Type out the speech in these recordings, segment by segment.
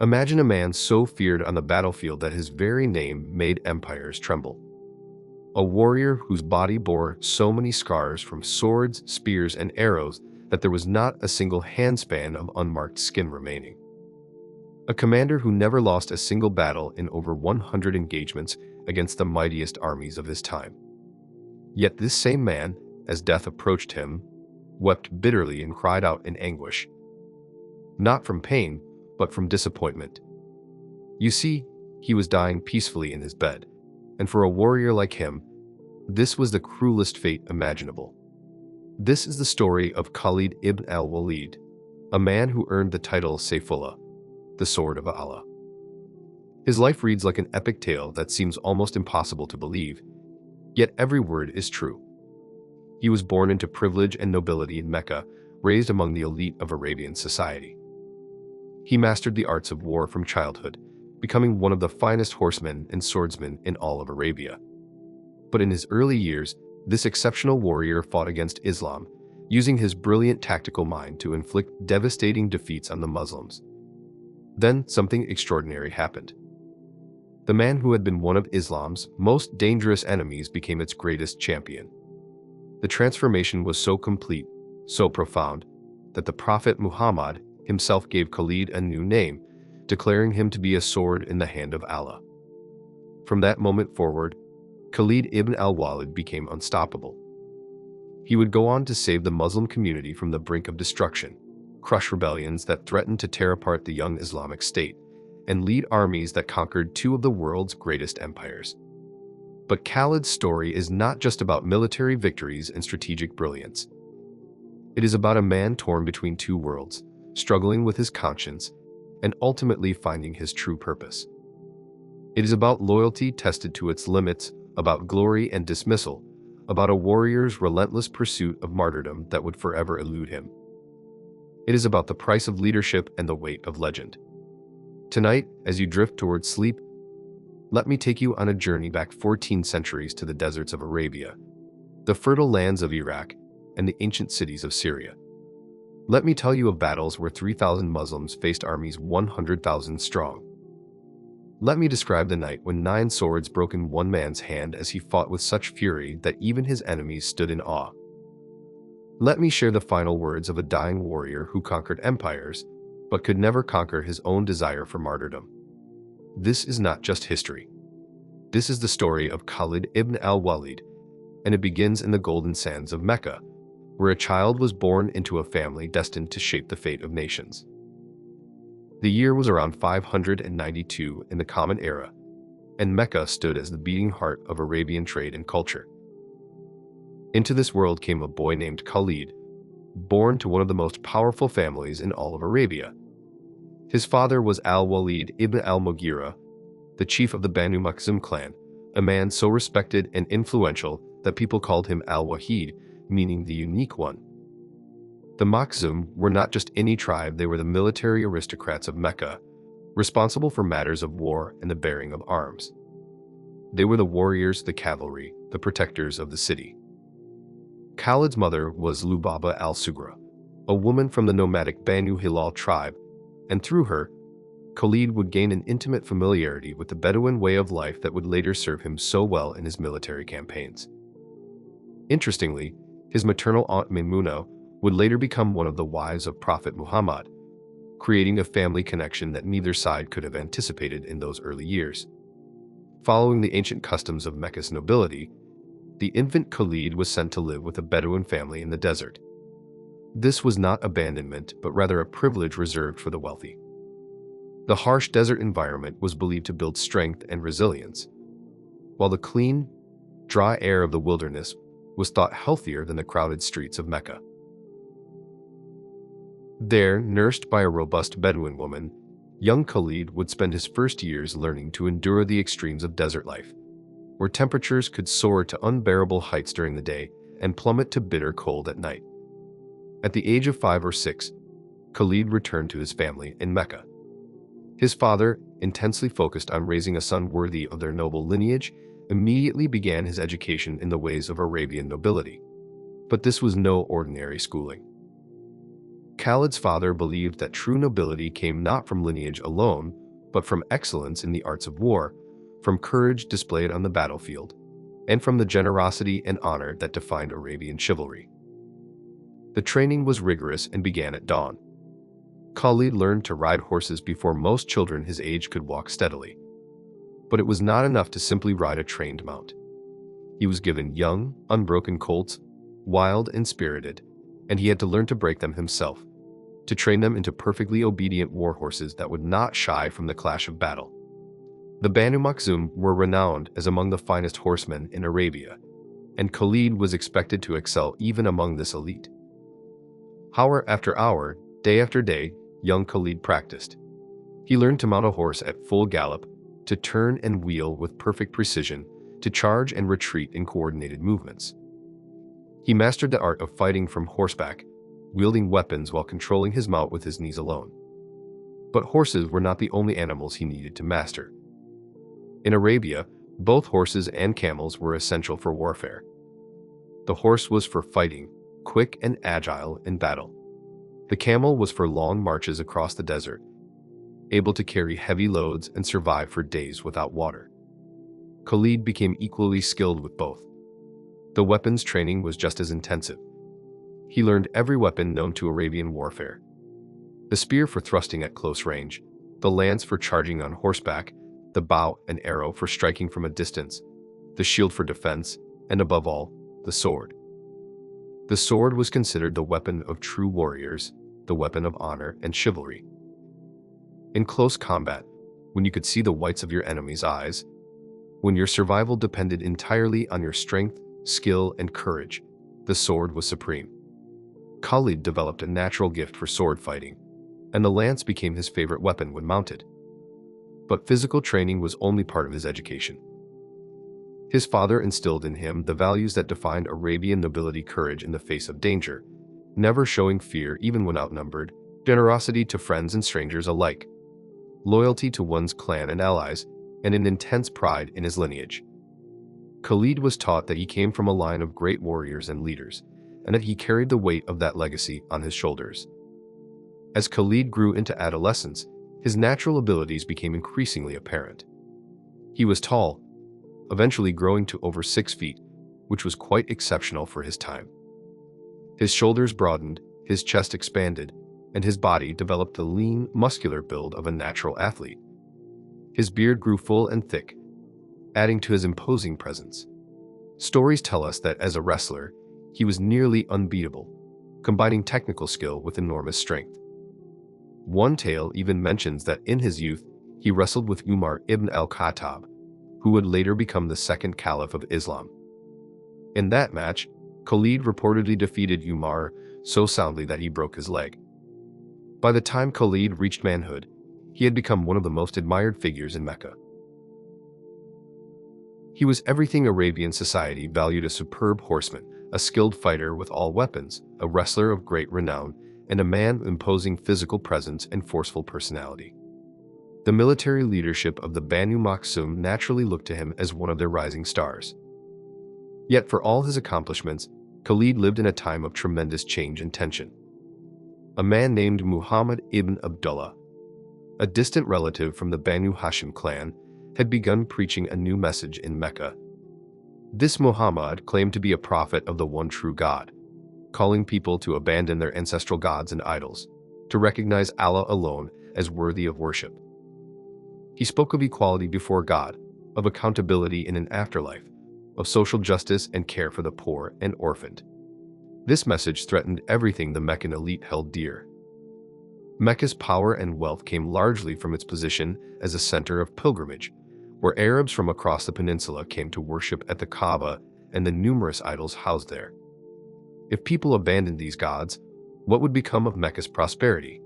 Imagine a man so feared on the battlefield that his very name made empires tremble. A warrior whose body bore so many scars from swords, spears, and arrows that there was not a single handspan of unmarked skin remaining. A commander who never lost a single battle in over 100 engagements against the mightiest armies of his time. Yet this same man, as death approached him, wept bitterly and cried out in anguish. Not from pain, but from disappointment. You see, he was dying peacefully in his bed, and for a warrior like him, this was the cruelest fate imaginable. This is the story of Khalid Ibn al-Walid, a man who earned the title Sayfullah, the sword of Allah. His life reads like an epic tale that seems almost impossible to believe, yet every word is true. He was born into privilege and nobility in Mecca, raised among the elite of Arabian society. He mastered the arts of war from childhood, becoming one of the finest horsemen and swordsmen in all of Arabia. But in his early years, this exceptional warrior fought against Islam, using his brilliant tactical mind to inflict devastating defeats on the Muslims. Then something extraordinary happened. The man who had been one of Islam's most dangerous enemies became its greatest champion. The transformation was so complete, so profound, that the Prophet Muhammad himself gave Khalid a new name, declaring him to be a sword in the hand of Allah. From that moment forward, Khalid ibn al-Walid became unstoppable. He would go on to save the Muslim community from the brink of destruction, crush rebellions that threatened to tear apart the young Islamic State, and lead armies that conquered two of the world's greatest empires. But Khalid's story is not just about military victories and strategic brilliance. It is about a man torn between two worlds, struggling with his conscience, and ultimately finding his true purpose. It is about loyalty tested to its limits, about glory and dismissal, about a warrior's relentless pursuit of martyrdom that would forever elude him. It is about the price of leadership and the weight of legend. Tonight, as you drift towards sleep, let me take you on a journey back 14 centuries to the deserts of Arabia, the fertile lands of Iraq, and the ancient cities of Syria. Let me tell you of battles where 3,000 Muslims faced armies 100,000 strong. Let me describe the night when 9 swords broke in one man's hand as he fought with such fury that even his enemies stood in awe. Let me share the final words of a dying warrior who conquered empires, but could never conquer his own desire for martyrdom. This is not just history. This is the story of Khalid ibn al-Walid, and it begins in the golden sands of Mecca, where a child was born into a family destined to shape the fate of nations. The year was around 592 in the Common Era, and Mecca stood as the beating heart of Arabian trade and culture. Into this world came a boy named Khalid, born to one of the most powerful families in all of Arabia. His father was al-Walid ibn al-Mughira, the chief of the Banu Makhzum clan, a man so respected and influential that people called him al-Wahid, meaning the unique one. The Makhzum were not just any tribe, they were the military aristocrats of Mecca, responsible for matters of war and the bearing of arms. They were the warriors, the cavalry, the protectors of the city. Khalid's mother was Lubaba al-Sugra, a woman from the nomadic Banu Hilal tribe, and through her, Khalid would gain an intimate familiarity with the Bedouin way of life that would later serve him so well in his military campaigns. Interestingly, his maternal aunt Maymuna would later become one of the wives of Prophet Muhammad, creating a family connection that neither side could have anticipated in those early years. Following the ancient customs of Mecca's nobility, the infant Khalid was sent to live with a Bedouin family in the desert. This was not abandonment, but rather a privilege reserved for the wealthy. The harsh desert environment was believed to build strength and resilience, while the clean, dry air of the wilderness was thought healthier than the crowded streets of Mecca. There, nursed by a robust Bedouin woman, young Khalid would spend his first years learning to endure the extremes of desert life, where temperatures could soar to unbearable heights during the day and plummet to bitter cold at night. At the age of 5 or 6, Khalid returned to his family in Mecca. His father, intensely focused on raising a son worthy of their noble lineage, immediately began his education in the ways of Arabian nobility. But this was no ordinary schooling. Khalid's father believed that true nobility came not from lineage alone, but from excellence in the arts of war, from courage displayed on the battlefield, and from the generosity and honor that defined Arabian chivalry. The training was rigorous and began at dawn. Khalid learned to ride horses before most children his age could walk steadily. But it was not enough to simply ride a trained mount. He was given young, unbroken colts, wild and spirited, and he had to learn to break them himself, to train them into perfectly obedient war horses that would not shy from the clash of battle. The Banu Makhzum were renowned as among the finest horsemen in Arabia, and Khalid was expected to excel even among this elite. Hour after hour, day after day, young Khalid practiced. He learned to mount a horse at full gallop, to turn and wheel with perfect precision, to charge and retreat in coordinated movements. He mastered the art of fighting from horseback, wielding weapons while controlling his mount with his knees alone. But horses were not the only animals he needed to master. In Arabia, both horses and camels were essential for warfare. The horse was for fighting, quick and agile in battle. The camel was for long marches across the desert, able to carry heavy loads and survive for days without water. Khalid became equally skilled with both. The weapons training was just as intensive. He learned every weapon known to Arabian warfare. The spear for thrusting at close range, the lance for charging on horseback, the bow and arrow for striking from a distance, the shield for defense, and above all, the sword. The sword was considered the weapon of true warriors, the weapon of honor and chivalry. In close combat, when you could see the whites of your enemy's eyes, when your survival depended entirely on your strength, skill, and courage, the sword was supreme. Khalid developed a natural gift for sword fighting, and the lance became his favorite weapon when mounted. But physical training was only part of his education. His father instilled in him the values that defined Arabian nobility: courage in the face of danger, never showing fear even when outnumbered, generosity to friends and strangers alike, loyalty to one's clan and allies, and an intense pride in his lineage. Khalid was taught that he came from a line of great warriors and leaders, and that he carried the weight of that legacy on his shoulders. As Khalid grew into adolescence, his natural abilities became increasingly apparent. He was tall, eventually growing to over 6 feet, which was quite exceptional for his time. His shoulders broadened, his chest expanded, and his body developed the lean, muscular build of a natural athlete. His beard grew full and thick, adding to his imposing presence. Stories tell us that as a wrestler, he was nearly unbeatable, combining technical skill with enormous strength. One tale even mentions that in his youth, he wrestled with Umar ibn al-Khattab, who would later become the second Caliph of Islam. In that match, Khalid reportedly defeated Umar so soundly that he broke his leg. By the time Khalid reached manhood, he had become one of the most admired figures in Mecca. He was everything Arabian society valued: a superb horseman, a skilled fighter with all weapons, a wrestler of great renown, and a man of imposing physical presence and forceful personality. The military leadership of the Banu Makhzum naturally looked to him as one of their rising stars. Yet for all his accomplishments, Khalid lived in a time of tremendous change and tension. A man named Muhammad ibn Abdullah, a distant relative from the Banu Hashim clan, had begun preaching a new message in Mecca. This Muhammad claimed to be a prophet of the one true God, calling people to abandon their ancestral gods and idols, to recognize Allah alone as worthy of worship. He spoke of equality before God, of accountability in an afterlife, of social justice and care for the poor and orphaned. This message threatened everything the Meccan elite held dear. Mecca's power and wealth came largely from its position as a center of pilgrimage, where Arabs from across the peninsula came to worship at the Kaaba and the numerous idols housed there. If people abandoned these gods, what would become of Mecca's prosperity?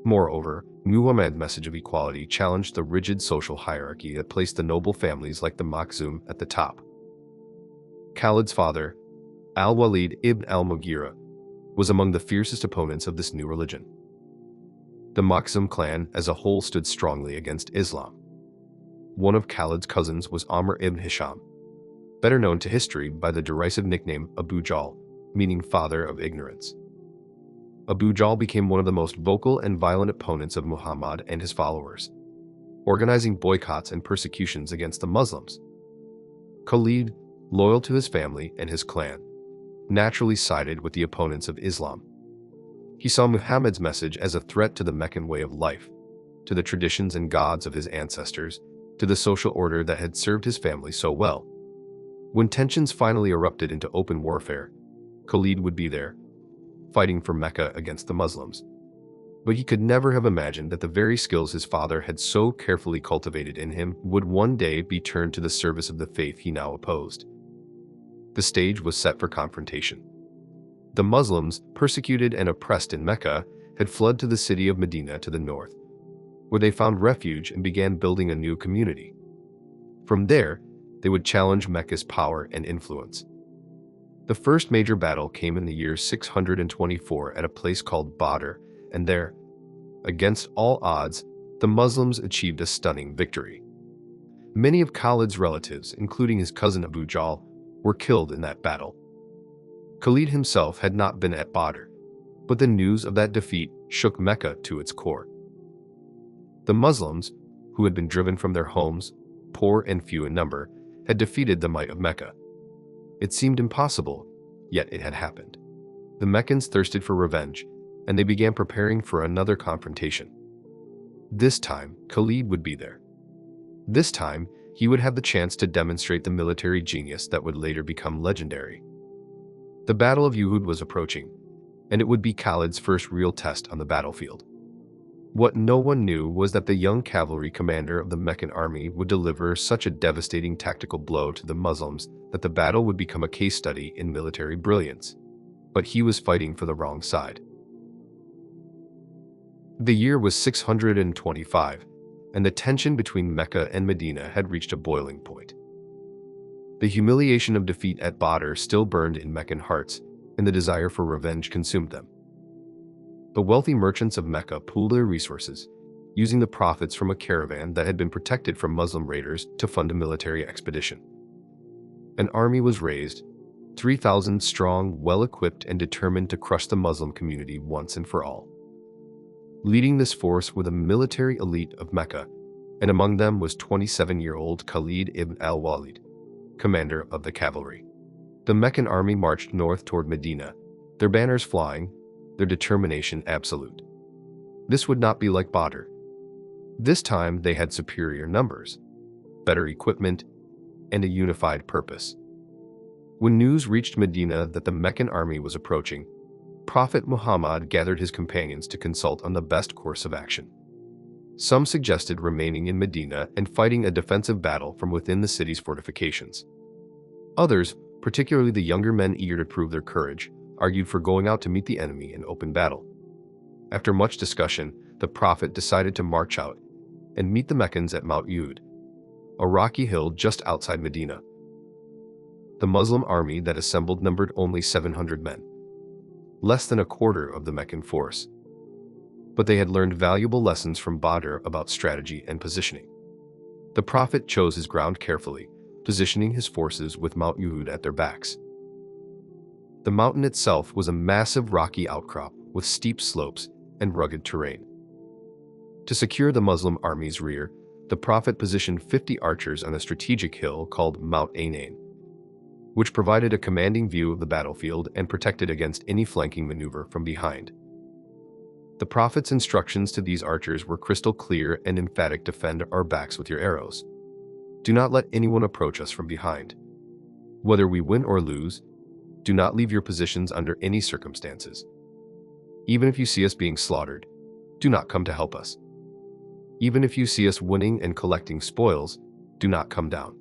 Moreover, Muhammad's message of equality challenged the rigid social hierarchy that placed the noble families like the Makhzum at the top. Khalid's father, al-Walid ibn al-Mughira, was among the fiercest opponents of this new religion. The Makhzum clan as a whole stood strongly against Islam. One of Khalid's cousins was Amr ibn Hisham, better known to history by the derisive nickname Abu Jahl, meaning father of ignorance. Abu Jahl became one of the most vocal and violent opponents of Muhammad and his followers, organizing boycotts and persecutions against the Muslims. Khalid, loyal to his family and his clan, naturally sided with the opponents of Islam. He saw Muhammad's message as a threat to the Meccan way of life, to the traditions and gods of his ancestors, to the social order that had served his family so well. When tensions finally erupted into open warfare, Khalid would be there, fighting for Mecca against the Muslims. But he could never have imagined that the very skills his father had so carefully cultivated in him would one day be turned to the service of the faith he now opposed. The stage was set for confrontation. The Muslims, persecuted and oppressed in Mecca, had fled to the city of Medina to the north, where they found refuge and began building a new community. From there, they would challenge Mecca's power and influence. The first major battle came in the year 624 at a place called Badr, and there, against all odds, the Muslims achieved a stunning victory. Many of Khalid's relatives, including his cousin Abu Jahl, were killed in that battle. Khalid himself had not been at Badr, but the news of that defeat shook Mecca to its core. The Muslims, who had been driven from their homes, poor and few in number, had defeated the might of Mecca. It seemed impossible, yet it had happened. The Meccans thirsted for revenge, and they began preparing for another confrontation. This time, Khalid would be there. This time, he would have the chance to demonstrate the military genius that would later become legendary. The Battle of Uhud was approaching, and it would be Khalid's first real test on the battlefield. What no one knew was that the young cavalry commander of the Meccan army would deliver such a devastating tactical blow to the Muslims that the battle would become a case study in military brilliance. But he was fighting for the wrong side. The year was 625, and the tension between Mecca and Medina had reached a boiling point. The humiliation of defeat at Badr still burned in Meccan hearts, and the desire for revenge consumed them. The wealthy merchants of Mecca pooled their resources, using the profits from a caravan that had been protected from Muslim raiders to fund a military expedition. An army was raised, 3,000 strong, well-equipped, and determined to crush the Muslim community once and for all. Leading this force were the military elite of Mecca, and among them was 27-year-old Khalid Ibn al-Walid, commander of the cavalry. The Meccan army marched north toward Medina, their banners flying, their determination absolute. This would not be like Badr. This time they had superior numbers, better equipment, and a unified purpose. When news reached Medina that the Meccan army was approaching, Prophet Muhammad gathered his companions to consult on the best course of action. Some suggested remaining in Medina and fighting a defensive battle from within the city's fortifications. Others, particularly the younger men eager to prove their courage, argued for going out to meet the enemy in open battle. After much discussion, the Prophet decided to march out and meet the Meccans at Mount Uhud, a rocky hill just outside Medina. The Muslim army that assembled numbered only 700 men, less than a quarter of the Meccan force. But they had learned valuable lessons from Badr about strategy and positioning. The Prophet chose his ground carefully, positioning his forces with Mount Uhud at their backs. The mountain itself was a massive rocky outcrop with steep slopes and rugged terrain. To secure the Muslim army's rear, the Prophet positioned 50 archers on a strategic hill called Mount Ainain, which provided a commanding view of the battlefield and protected against any flanking maneuver from behind. The Prophet's instructions to these archers were crystal clear and emphatic: defend our backs with your arrows. Do not let anyone approach us from behind. Whether we win or lose, do not leave your positions under any circumstances. Even if you see us being slaughtered, do not come to help us. Even if you see us winning and collecting spoils, do not come down.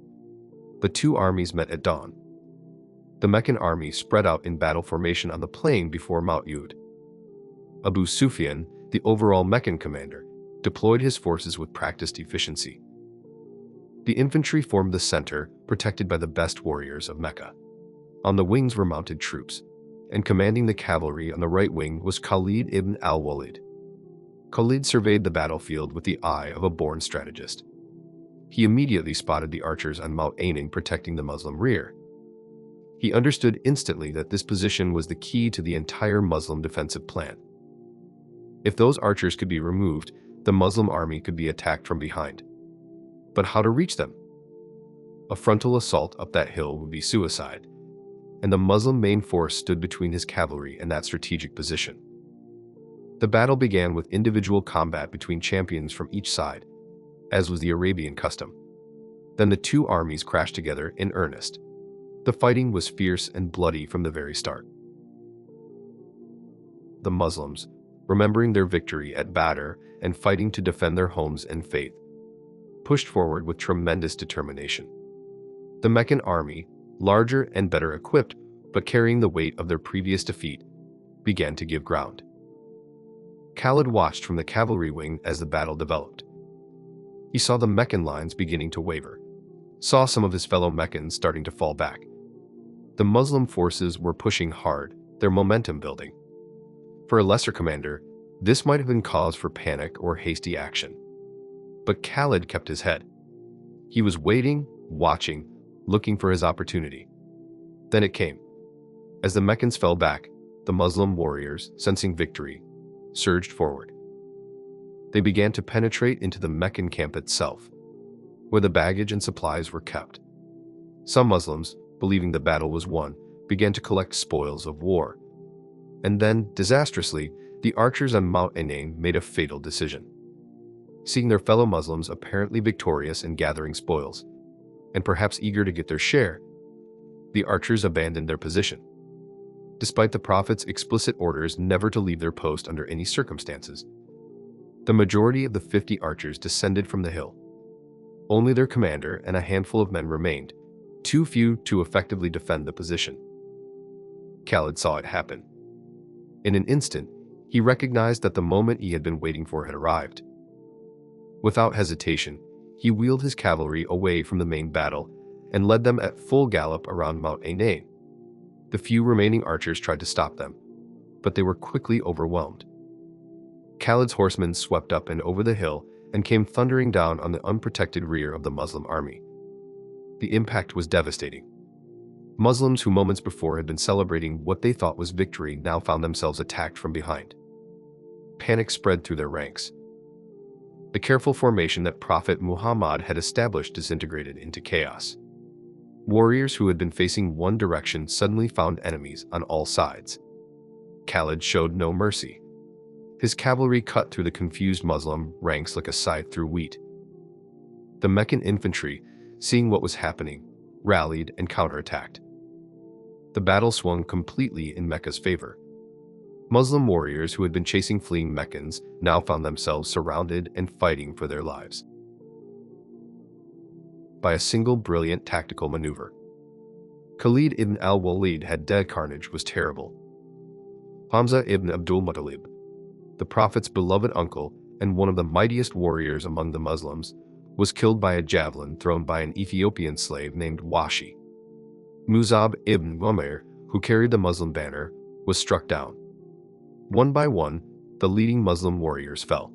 The two armies met at dawn. The Meccan army spread out in battle formation on the plain before Mount Uhud. Abu Sufyan, the overall Meccan commander, deployed his forces with practiced efficiency. The infantry formed the center, protected by the best warriors of Mecca. On the wings were mounted troops, and commanding the cavalry on the right wing was Khalid ibn al-Walid. Khalid surveyed the battlefield with the eye of a born strategist. He immediately spotted the archers on Mount Ainain protecting the Muslim rear. He understood instantly that this position was the key to the entire Muslim defensive plan. If those archers could be removed, the Muslim army could be attacked from behind. But how to reach them? A frontal assault up that hill would be suicide, and the Muslim main force stood between his cavalry and that strategic position. The battle began with individual combat between champions from each side, as was the Arabian custom. Then the two armies crashed together in earnest. The fighting was fierce and bloody from the very start. The Muslims, remembering their victory at Badr and fighting to defend their homes and faith, pushed forward with tremendous determination. The Meccan army, larger and better equipped, but carrying the weight of their previous defeat, began to give ground. Khalid watched from the cavalry wing as the battle developed. He saw the Meccan lines beginning to waver, saw some of his fellow Meccans starting to fall back. The Muslim forces were pushing hard, their momentum building. For a lesser commander, this might have been cause for panic or hasty action. But Khalid kept his head. He was waiting, watching, looking for his opportunity. Then it came. As the Meccans fell back, the Muslim warriors, sensing victory, surged forward. They began to penetrate into the Meccan camp itself, where the baggage and supplies were kept. Some Muslims, believing the battle was won, began to collect spoils of war. And then, disastrously, the archers on Mount Enain made a fatal decision. Seeing their fellow Muslims apparently victorious in gathering spoils, and perhaps eager to get their share, the archers abandoned their position. Despite the Prophet's explicit orders never to leave their post under any circumstances, the majority of the 50 archers descended from the hill. Only their commander and a handful of men remained, too few to effectively defend the position. Khalid saw it happen. In an instant, he recognized that the moment he had been waiting for had arrived. Without hesitation, he wheeled his cavalry away from the main battle and led them at full gallop around Mount Enain. The few remaining archers tried to stop them, but they were quickly overwhelmed. Khalid's horsemen swept up and over the hill and came thundering down on the unprotected rear of the Muslim army. The impact was devastating. Muslims who moments before had been celebrating what they thought was victory now found themselves attacked from behind. Panic spread through their ranks. The careful formation that Prophet Muhammad had established disintegrated into chaos. Warriors who had been facing one direction suddenly found enemies on all sides. Khalid showed no mercy. His cavalry cut through the confused Muslim ranks like a scythe through wheat. The Meccan infantry, seeing what was happening, rallied and counterattacked. The battle swung completely in Mecca's favor. Muslim warriors who had been chasing fleeing Meccans now found themselves surrounded and fighting for their lives. By a single brilliant tactical maneuver, Khalid ibn al-Walid had dead carnage was terrible. Hamza ibn Abdul Muttalib, the Prophet's beloved uncle and one of the mightiest warriors among the Muslims, was killed by a javelin thrown by an Ethiopian slave named Washi. Musab ibn Umar, who carried the Muslim banner, was struck down. One by one, the leading Muslim warriors fell.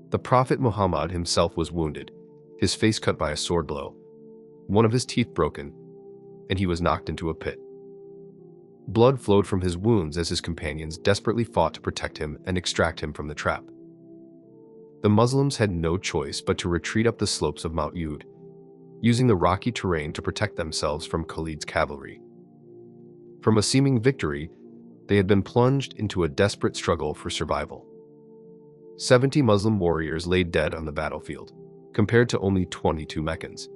The Prophet Muhammad himself was wounded, his face cut by a sword blow, one of his teeth broken, and he was knocked into a pit. Blood flowed from his wounds as his companions desperately fought to protect him and extract him from the trap. The Muslims had no choice but to retreat up the slopes of Mount Uhud, using the rocky terrain to protect themselves from Khalid's cavalry. From a seeming victory, they had been plunged into a desperate struggle for survival. 70 Muslim warriors lay dead on the battlefield, compared to only 22 Meccans.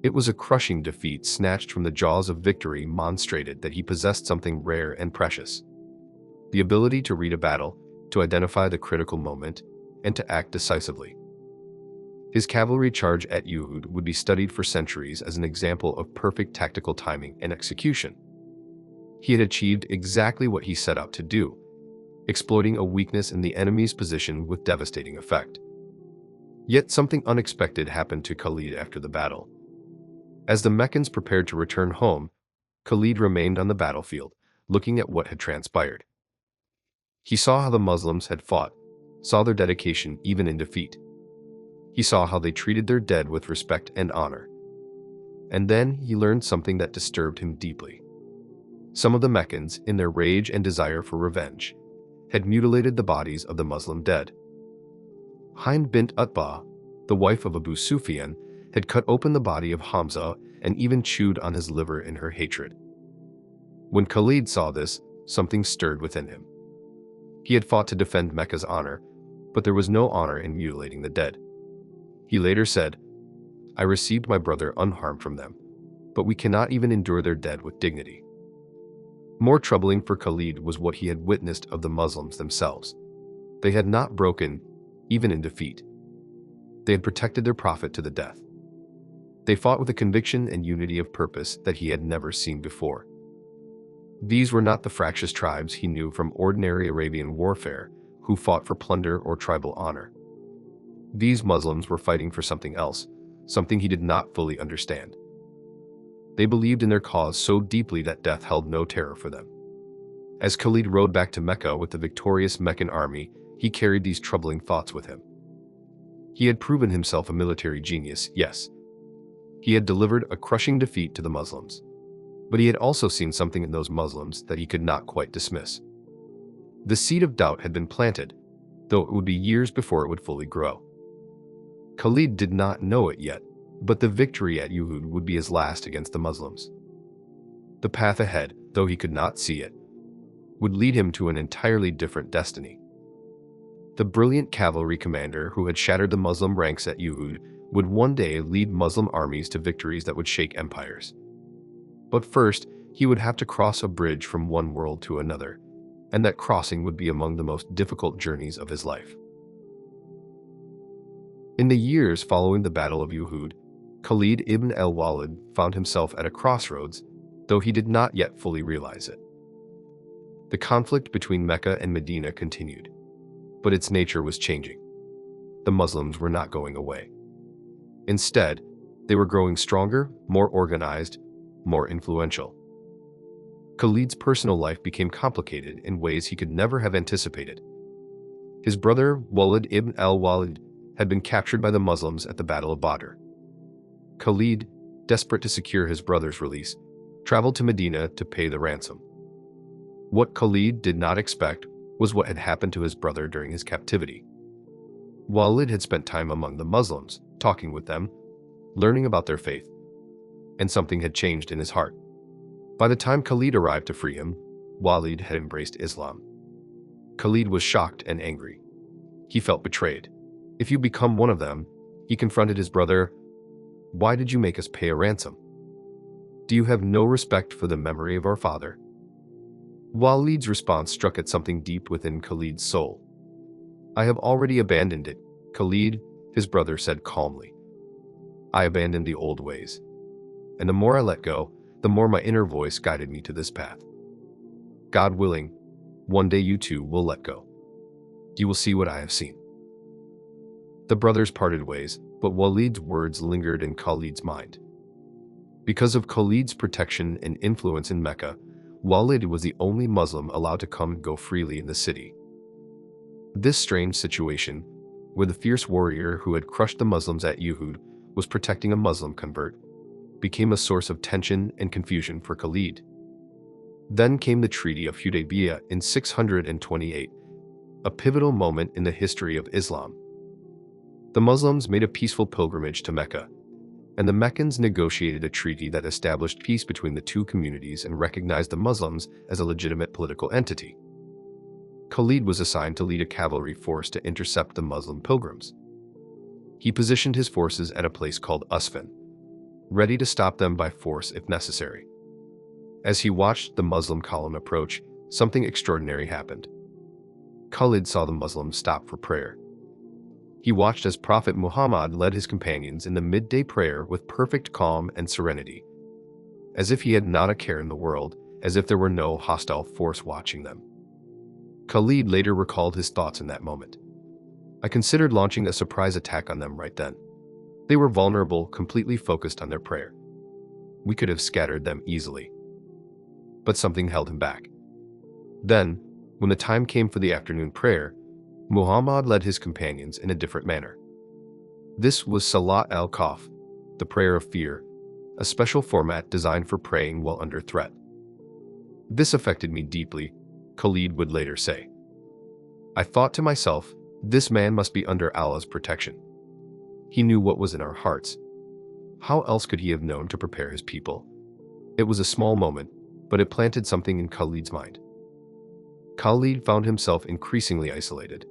It was a crushing defeat snatched from the jaws of victory demonstrated that he possessed something rare and precious: the ability to read a battle, to identify the critical moment, and to act decisively. His cavalry charge at Uhud would be studied for centuries as an example of perfect tactical timing and execution. He had achieved exactly what he set out to do, exploiting a weakness in the enemy's position with devastating effect. Yet something unexpected happened to Khalid after the battle. As the Meccans prepared to return home, Khalid remained on the battlefield, looking at what had transpired. He saw how the Muslims had fought, saw their dedication even in defeat. He saw how they treated their dead with respect and honor. And then he learned something that disturbed him deeply. Some of the Meccans, in their rage and desire for revenge, had mutilated the bodies of the Muslim dead. Hind bint Utbah, the wife of Abu Sufyan, had cut open the body of Hamza and even chewed on his liver in her hatred. When Khalid saw this, something stirred within him. He had fought to defend Mecca's honor, but there was no honor in mutilating the dead. He later said, "I received my brother unharmed from them, but we cannot even endure their dead with dignity." More troubling for Khalid was what he had witnessed of the Muslims themselves. They had not broken, even in defeat. They had protected their prophet to the death. They fought with a conviction and unity of purpose that he had never seen before. These were not the fractious tribes he knew from ordinary Arabian warfare, who fought for plunder or tribal honor. These Muslims were fighting for something else, something he did not fully understand. They believed in their cause so deeply that death held no terror for them. As Khalid rode back to Mecca with the victorious Meccan army, he carried these troubling thoughts with him. He had proven himself a military genius, yes. He had delivered a crushing defeat to the Muslims. But he had also seen something in those Muslims that he could not quite dismiss. The seed of doubt had been planted, though it would be years before it would fully grow. Khalid did not know it yet, but the victory at Uhud would be his last against the Muslims. The path ahead, though he could not see it, would lead him to an entirely different destiny. The brilliant cavalry commander who had shattered the Muslim ranks at Uhud would one day lead Muslim armies to victories that would shake empires. But first, he would have to cross a bridge from one world to another, and that crossing would be among the most difficult journeys of his life. In the years following the Battle of Uhud, Khalid Ibn al-Walid found himself at a crossroads, though he did not yet fully realize it. The conflict between Mecca and Medina continued, but its nature was changing. The Muslims were not going away. Instead, they were growing stronger, more organized, more influential. Khalid's personal life became complicated in ways he could never have anticipated. His brother, Walid ibn al-Walid, had been captured by the Muslims at the Battle of Badr. Khalid, desperate to secure his brother's release, traveled to Medina to pay the ransom. What Khalid did not expect was what had happened to his brother during his captivity. Walid had spent time among the Muslims, talking with them, learning about their faith, and something had changed in his heart. By the time Khalid arrived to free him, Walid had embraced Islam. Khalid was shocked and angry. He felt betrayed. "If you become one of them," he confronted his brother, "why did you make us pay a ransom? Do you have no respect for the memory of our father?" Walid's response struck at something deep within Khalid's soul. "I have already abandoned it," Khalid, his brother, said calmly. "I abandoned the old ways. And the more I let go, the more my inner voice guided me to this path. God willing, one day you too will let go. You will see what I have seen." The brothers parted ways, but Walid's words lingered in Khalid's mind. Because of Khalid's protection and influence in Mecca, Walid was the only Muslim allowed to come and go freely in the city. This strange situation, where the fierce warrior who had crushed the Muslims at Uhud was protecting a Muslim convert, became a source of tension and confusion for Khalid. Then came the Treaty of Hudaybiyah in 628, a pivotal moment in the history of Islam. The Muslims made a peaceful pilgrimage to Mecca, and the Meccans negotiated a treaty that established peace between the two communities and recognized the Muslims as a legitimate political entity. Khalid was assigned to lead a cavalry force to intercept the Muslim pilgrims. He positioned his forces at a place called Usfan, ready to stop them by force if necessary. As he watched the Muslim column approach, something extraordinary happened. Khalid saw the Muslims stop for prayer. He watched as Prophet Muhammad led his companions in the midday prayer with perfect calm and serenity, as if he had not a care in the world, as if there were no hostile force watching them. Khalid later recalled his thoughts in that moment. "I considered launching a surprise attack on them right then. They were vulnerable, completely focused on their prayer. We could have scattered them easily." But something held him back. Then, when the time came for the afternoon prayer, Muhammad led his companions in a different manner. This was Salat al-Khawf, the prayer of fear, a special format designed for praying while under threat. "This affected me deeply," Khalid would later say. I thought to myself, this man must be under Allah's protection. He knew what was in our hearts. How else could he have known to prepare his people? It was a small moment, but it planted something in Khalid's mind. Khalid found himself increasingly isolated.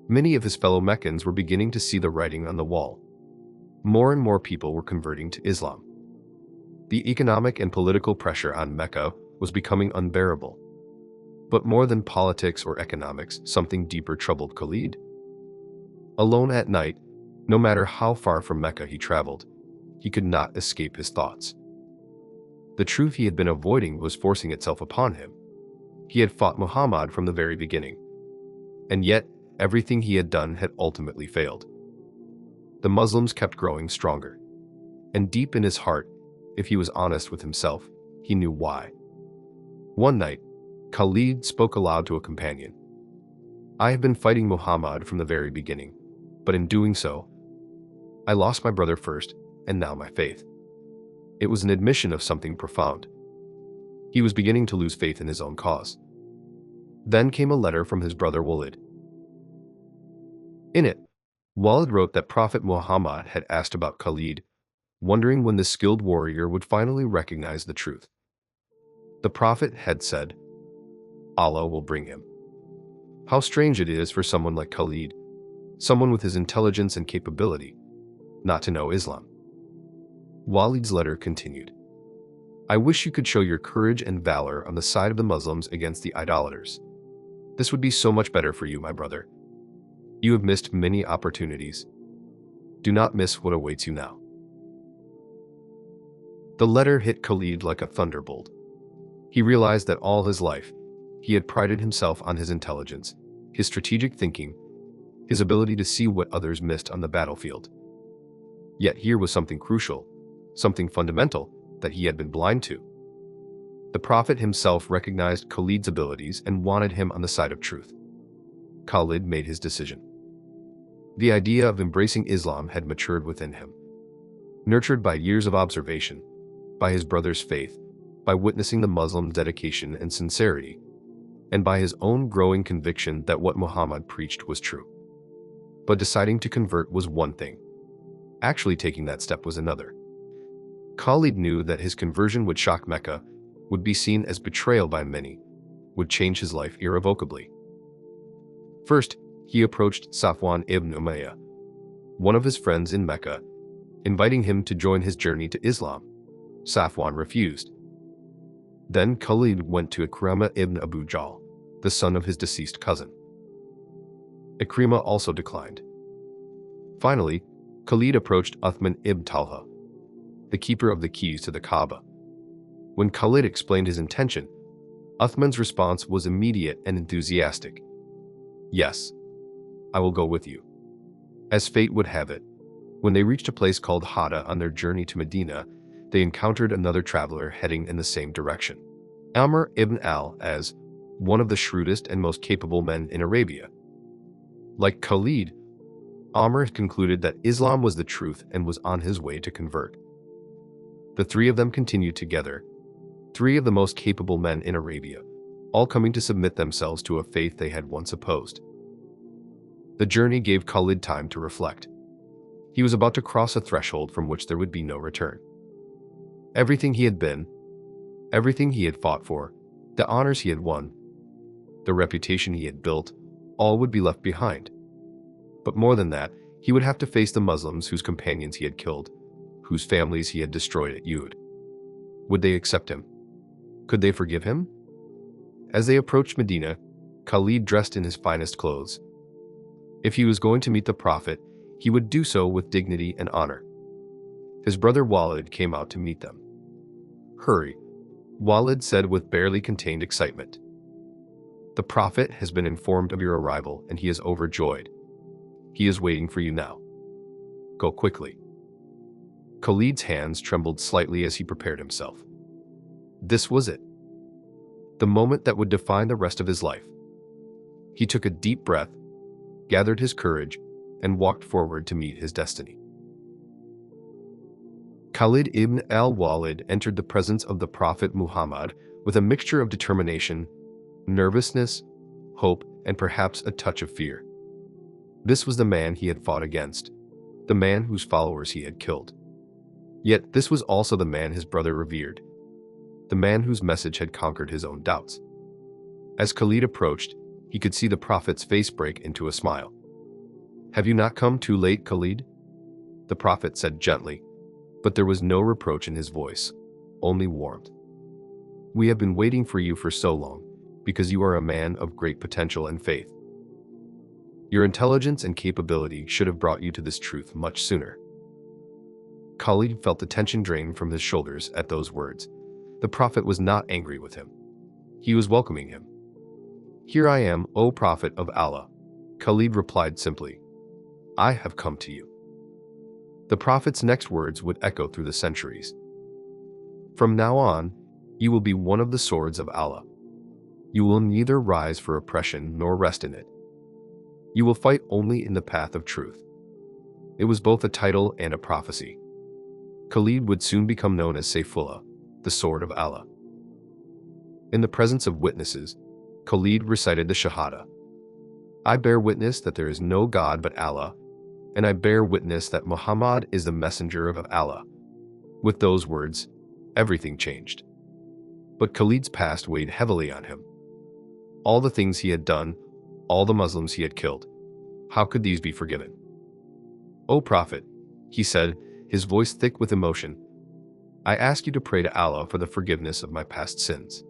Many of his fellow Meccans were beginning to see the writing on the wall. More and more people were converting to Islam. The economic and political pressure on Mecca was becoming unbearable. But more than politics or economics, something deeper troubled Khalid. Alone at night, no matter how far from Mecca he traveled, he could not escape his thoughts. The truth he had been avoiding was forcing itself upon him. He had fought Muhammad from the very beginning. And yet, everything he had done had ultimately failed. The Muslims kept growing stronger. And deep in his heart, if he was honest with himself, he knew why. One night, Khalid spoke aloud to a companion. I have been fighting Muhammad from the very beginning, but in doing so, I lost my brother first, and now my faith. It was an admission of something profound. He was beginning to lose faith in his own cause. Then came a letter from his brother Walid. In it, Walid wrote that Prophet Muhammad had asked about Khalid, wondering when this skilled warrior would finally recognize the truth. The Prophet had said, Allah will bring him. How strange it is for someone like Khalid, someone with his intelligence and capability, not to know Islam. Walid's letter continued. I wish you could show your courage and valor on the side of the Muslims against the idolaters. This would be so much better for you, my brother. You have missed many opportunities. Do not miss what awaits you now. The letter hit Khalid like a thunderbolt. He realized that all his life, he had prided himself on his intelligence, his strategic thinking, his ability to see what others missed on the battlefield. Yet here was something crucial, something fundamental, that he had been blind to. The Prophet himself recognized Khalid's abilities and wanted him on the side of truth. Khalid made his decision. The idea of embracing Islam had matured within him. Nurtured by years of observation, by his brother's faith, by witnessing the Muslims' dedication and sincerity, and by his own growing conviction that what Muhammad preached was true. But deciding to convert was one thing. Actually taking that step was another. Khalid knew that his conversion would shock Mecca, would be seen as betrayal by many, would change his life irrevocably. First, he approached Safwan ibn Umayyah, one of his friends in Mecca, inviting him to join his journey to Islam. Safwan refused. Then Khalid went to Ikrimah ibn Abu Jahl, the son of his deceased cousin. Ikrimah also declined. Finally, Khalid approached Uthman ibn Talha, the keeper of the keys to the Kaaba. When Khalid explained his intention, Uthman's response was immediate and enthusiastic. Yes, I will go with you. As fate would have it, when they reached a place called Hada on their journey to Medina, they encountered another traveler heading in the same direction. Amr ibn al-As, one of the shrewdest and most capable men in Arabia. Like Khalid, Amr concluded that Islam was the truth and was on his way to convert. The three of them continued together, three of the most capable men in Arabia, all coming to submit themselves to a faith they had once opposed. The journey gave Khalid time to reflect. He was about to cross a threshold from which there would be no return. Everything he had been, everything he had fought for, the honors he had won, the reputation he had built, all would be left behind. But more than that, he would have to face the Muslims whose companions he had killed, whose families he had destroyed at Uhud. Would they accept him? Could they forgive him? As they approached Medina, Khalid dressed in his finest clothes. If he was going to meet the Prophet, he would do so with dignity and honor. His brother Walid came out to meet them. Hurry, Walid said with barely contained excitement. The Prophet has been informed of your arrival and he is overjoyed. He is waiting for you now. Go quickly. Khalid's hands trembled slightly as he prepared himself. This was it. The moment that would define the rest of his life. He took a deep breath, gathered his courage, and walked forward to meet his destiny. Khalid ibn al-Walid entered the presence of the Prophet Muhammad with a mixture of determination, nervousness, hope, and perhaps a touch of fear. This was the man he had fought against, the man whose followers he had killed. Yet this was also the man his brother revered, the man whose message had conquered his own doubts. As Khalid approached, he could see the Prophet's face break into a smile. "Have you not come too late, Khalid?" the Prophet said gently, but there was no reproach in his voice, only warmth. "We have been waiting for you for so long, because you are a man of great potential and faith. Your intelligence and capability should have brought you to this truth much sooner." Khalid felt the tension drain from his shoulders at those words. The Prophet was not angry with him. He was welcoming him. "Here I am, O Prophet of Allah," Khalid replied simply. "I have come to you." The Prophet's next words would echo through the centuries. "From now on, you will be one of the swords of Allah. You will neither rise for oppression nor rest in it. You will fight only in the path of truth." It was both a title and a prophecy. Khalid would soon become known as Sayfullah, the sword of Allah. In the presence of witnesses, Khalid recited the Shahada. "I bear witness that there is no God but Allah, and I bear witness that Muhammad is the messenger of Allah." With those words, everything changed. But Khalid's past weighed heavily on him. All the things he had done, all the Muslims he had killed, how could these be forgiven? "O Prophet," he said, his voice thick with emotion, "I ask you to pray to Allah for the forgiveness of my past sins."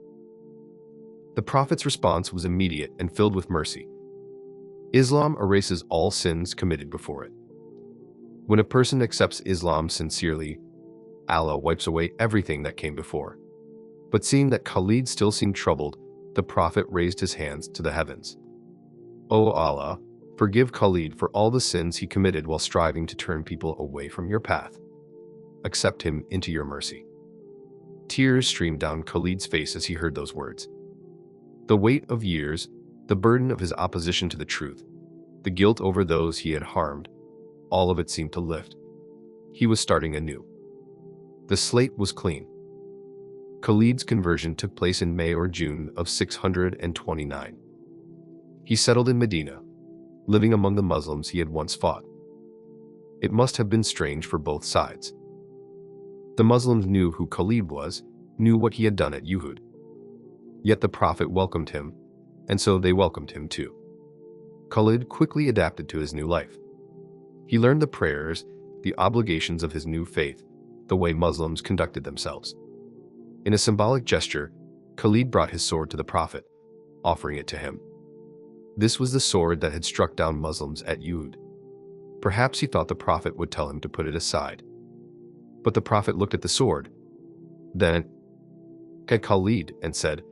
The Prophet's response was immediate and filled with mercy. Islam erases all sins committed before it. When a person accepts Islam sincerely, Allah wipes away everything that came before. But seeing that Khalid still seemed troubled, the Prophet raised his hands to the heavens. "O Allah, forgive Khalid for all the sins he committed while striving to turn people away from your path. Accept him into your mercy." Tears streamed down Khalid's face as he heard those words. The weight of years, the burden of his opposition to the truth, the guilt over those he had harmed, all of it seemed to lift. He was starting anew. The slate was clean. Khalid's conversion took place in May or June of 629. He settled in Medina, living among the Muslims he had once fought. It must have been strange for both sides. The Muslims knew who Khalid was, knew what he had done at Uhud. Yet the Prophet welcomed him, and so they welcomed him too. Khalid quickly adapted to his new life. He learned the prayers, the obligations of his new faith, the way Muslims conducted themselves. In a symbolic gesture, Khalid brought his sword to the Prophet, offering it to him. This was the sword that had struck down Muslims at Uhud. Perhaps he thought the Prophet would tell him to put it aside. But the Prophet looked at the sword, then at Khalid and said,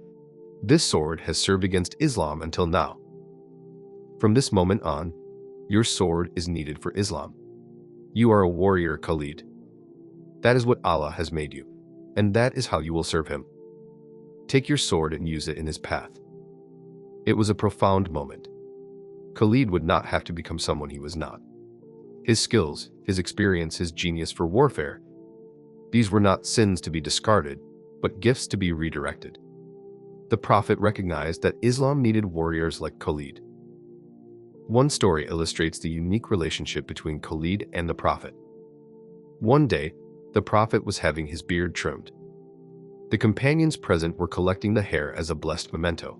"This sword has served against Islam until now. From this moment on, your sword is needed for Islam. You are a warrior, Khalid. That is what Allah has made you, and that is how you will serve him. Take your sword and use it in his path." It was a profound moment. Khalid would not have to become someone he was not. His skills, his experience, his genius for warfare, these were not sins to be discarded, but gifts to be redirected. The Prophet recognized that Islam needed warriors like Khalid. One story illustrates the unique relationship between Khalid and the Prophet. One day, the Prophet was having his beard trimmed. The companions present were collecting the hair as a blessed memento.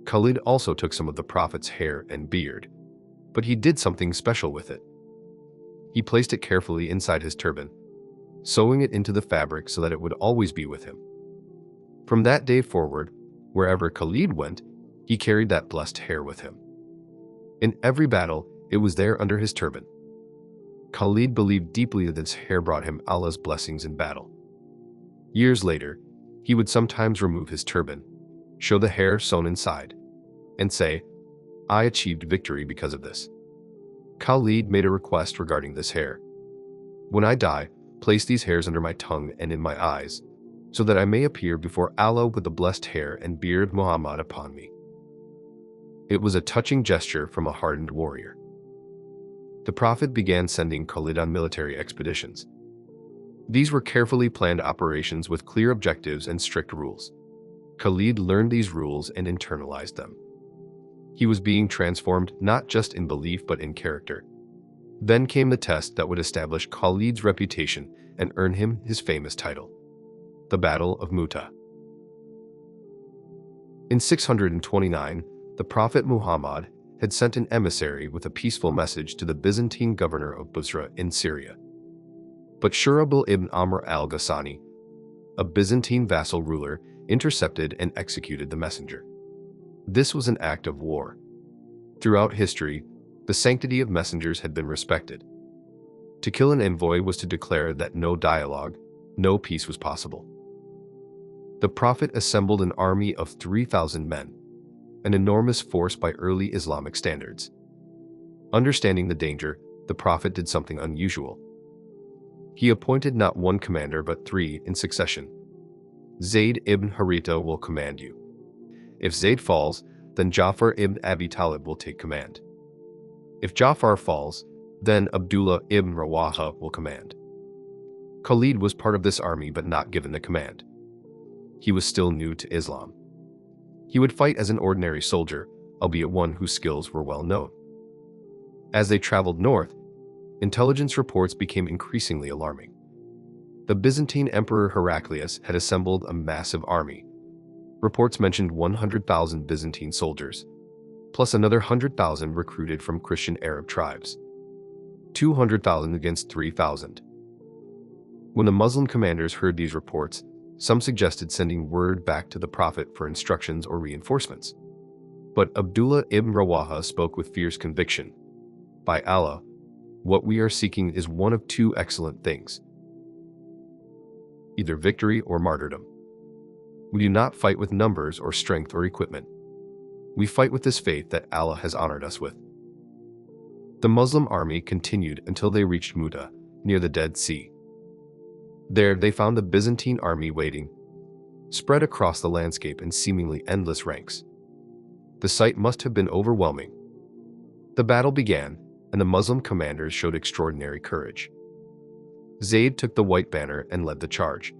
Khalid also took some of the Prophet's hair and beard, but he did something special with it. He placed it carefully inside his turban, sewing it into the fabric so that it would always be with him. From that day forward, wherever Khalid went, he carried that blessed hair with him. In every battle, it was there under his turban. Khalid believed deeply that his hair brought him Allah's blessings in battle. Years later, he would sometimes remove his turban, show the hair sewn inside, and say, "I achieved victory because of this." Khalid made a request regarding this hair. "When I die, place these hairs under my tongue and in my eyes, so that I may appear before Allah with the blessed hair and beard Muhammad upon me." It was a touching gesture from a hardened warrior. The Prophet began sending Khalid on military expeditions. These were carefully planned operations with clear objectives and strict rules. Khalid learned these rules and internalized them. He was being transformed not just in belief but in character. Then came the test that would establish Khalid's reputation and earn him his famous title: the Battle of Mu'tah. In 629, the Prophet Muhammad had sent an emissary with a peaceful message to the Byzantine governor of Busra in Syria. But Shurahbil ibn Amr al-Ghassani, a Byzantine vassal ruler, intercepted and executed the messenger. This was an act of war. Throughout history, the sanctity of messengers had been respected. To kill an envoy was to declare that no dialogue, no peace was possible. The Prophet assembled an army of 3,000 men, an enormous force by early Islamic standards. Understanding the danger, the Prophet did something unusual. He appointed not one commander but 3 in succession. Zayd ibn Haritha will command you. If Zayd falls, then Ja'far ibn Abi Talib will take command. If Ja'far falls, then Abdullah ibn Rawaha will command. Khalid was part of this army but not given the command. He was still new to Islam. He would fight as an ordinary soldier, albeit one whose skills were well known. As they traveled north, intelligence reports became increasingly alarming. The Byzantine Emperor Heraclius had assembled a massive army. Reports mentioned 100,000 Byzantine soldiers, plus another 100,000 recruited from Christian Arab tribes. 200,000 against 3,000. When the Muslim commanders heard these reports, some suggested sending word back to the Prophet for instructions or reinforcements. But Abdullah ibn Rawaha spoke with fierce conviction. By Allah, what we are seeking is one of 2 excellent things: either victory or martyrdom. We do not fight with numbers or strength or equipment. We fight with this faith that Allah has honored us with. The Muslim army continued until they reached Mu'tah, near the Dead Sea. There they found the Byzantine army waiting, spread across the landscape in seemingly endless ranks. The sight must have been overwhelming. The battle began, and the Muslim commanders showed extraordinary courage. Zayd took the white banner and led the charge.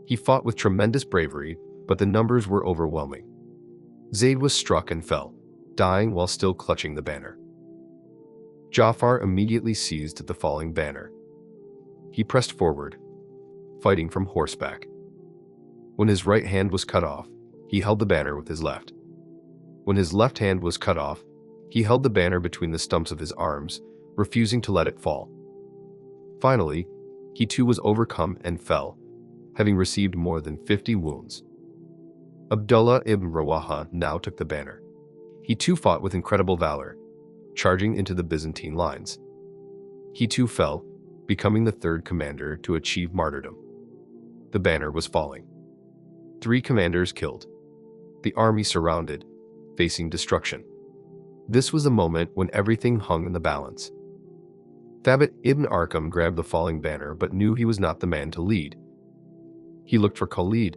He fought with tremendous bravery, but the numbers were overwhelming. Zayd was struck and fell, dying while still clutching the banner. Ja'far immediately seized the falling banner. He pressed forward, fighting from horseback. When his right hand was cut off, he held the banner with his left. When his left hand was cut off, he held the banner between the stumps of his arms, refusing to let it fall. Finally, he too was overcome and fell, having received more than 50 wounds. Abdullah ibn Rawaha now took the banner. He too fought with incredible valor, charging into the Byzantine lines. He too fell, becoming the 3rd commander to achieve martyrdom. The banner was falling. 3 commanders killed. The army surrounded, facing destruction. This was the moment when everything hung in the balance. Thabit ibn Arqam grabbed the falling banner but knew he was not the man to lead. He looked for Khalid.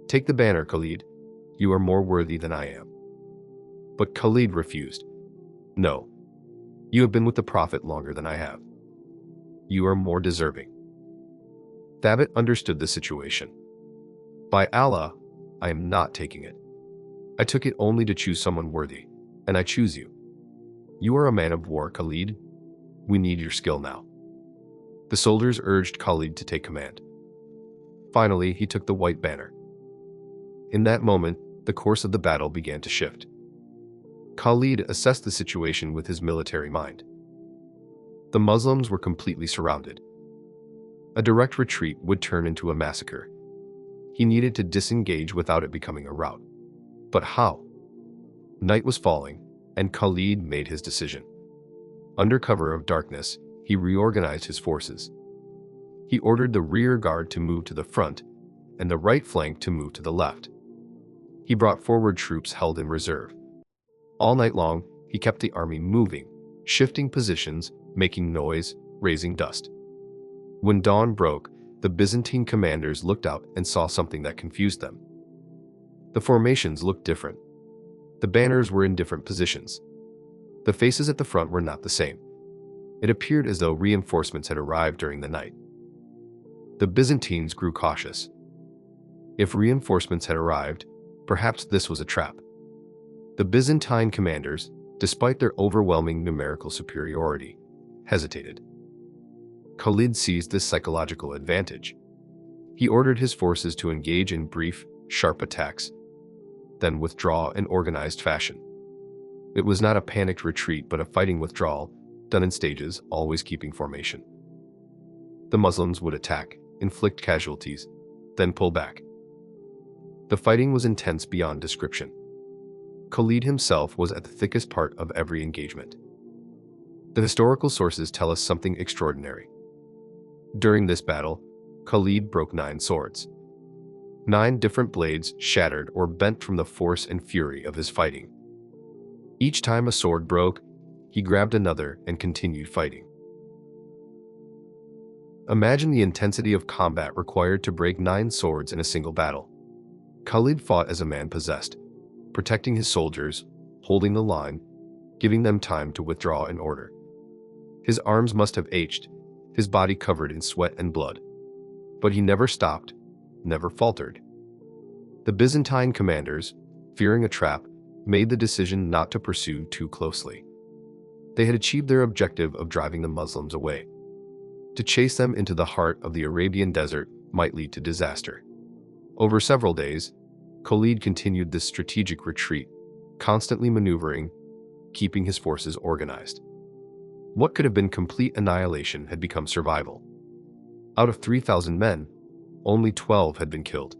"Take the banner, Khalid. You are more worthy than I am." But Khalid refused. "No. You have been with the Prophet longer than I have. You are more deserving." Thabit understood the situation. "By Allah, I am not taking it. I took it only to choose someone worthy, and I choose you. You are a man of war, Khalid. We need your skill now." The soldiers urged Khalid to take command. Finally, he took the white banner. In that moment, the course of the battle began to shift. Khalid assessed the situation with his military mind. The Muslims were completely surrounded. A direct retreat would turn into a massacre. He needed to disengage without it becoming a rout. But how? Night was falling, and Khalid made his decision. Under cover of darkness, he reorganized his forces. He ordered the rear guard to move to the front, and the right flank to move to the left. He brought forward troops held in reserve. All night long, he kept the army moving, shifting positions, making noise, raising dust. When dawn broke, the Byzantine commanders looked out and saw something that confused them. The formations looked different. The banners were in different positions. The faces at the front were not the same. It appeared as though reinforcements had arrived during the night. The Byzantines grew cautious. If reinforcements had arrived, perhaps this was a trap. The Byzantine commanders, despite their overwhelming numerical superiority, hesitated. Khalid seized this psychological advantage. He ordered his forces to engage in brief, sharp attacks, then withdraw in organized fashion. It was not a panicked retreat but a fighting withdrawal, done in stages, always keeping formation. The Muslims would attack, inflict casualties, then pull back. The fighting was intense beyond description. Khalid himself was at the thickest part of every engagement. The historical sources tell us something extraordinary. During this battle, Khalid broke 9 swords. 9 different blades shattered or bent from the force and fury of his fighting. Each time a sword broke, he grabbed another and continued fighting. Imagine the intensity of combat required to break 9 swords in a single battle. Khalid fought as a man possessed, protecting his soldiers, holding the line, giving them time to withdraw in order. His arms must have ached, his body covered in sweat and blood. But he never stopped, never faltered. The Byzantine commanders, fearing a trap, made the decision not to pursue too closely. They had achieved their objective of driving the Muslims away. To chase them into the heart of the Arabian desert might lead to disaster. Over several days, Khalid continued this strategic retreat, constantly maneuvering, keeping his forces organized. What could have been complete annihilation had become survival. Out of 3,000 men, only 12 had been killed.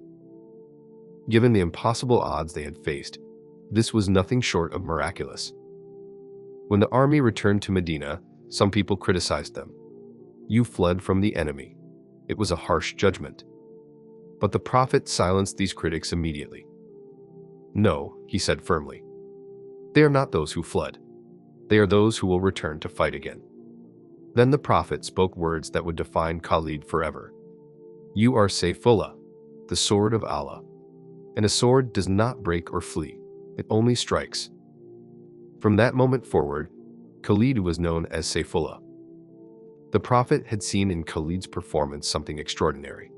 Given the impossible odds they had faced, this was nothing short of miraculous. When the army returned to Medina, some people criticized them. "You fled from the enemy." It was a harsh judgment. But the Prophet silenced these critics immediately. "No," he said firmly. "They are not those who fled. They are those who will return to fight again." Then the Prophet spoke words that would define Khalid forever. "You are Sayfullah, the sword of Allah. And a sword does not break or flee, it only strikes." From that moment forward, Khalid was known as Sayfullah. The Prophet had seen in Khalid's performance something extraordinary.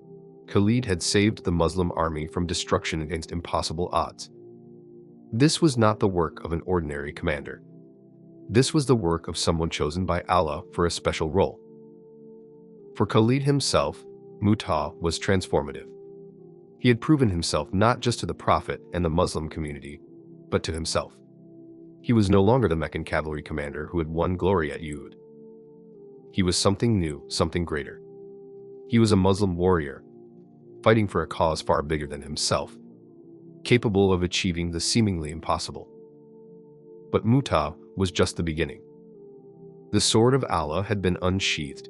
Khalid had saved the Muslim army from destruction against impossible odds. This was not the work of an ordinary commander. This was the work of someone chosen by Allah for a special role. For Khalid himself, Mutah was transformative. He had proven himself not just to the Prophet and the Muslim community, but to himself. He was no longer the Meccan cavalry commander who had won glory at Uhud. He was something new, something greater. He was a Muslim warrior, fighting for a cause far bigger than himself, capable of achieving the seemingly impossible. But Mutah was just the beginning. The sword of Allah had been unsheathed,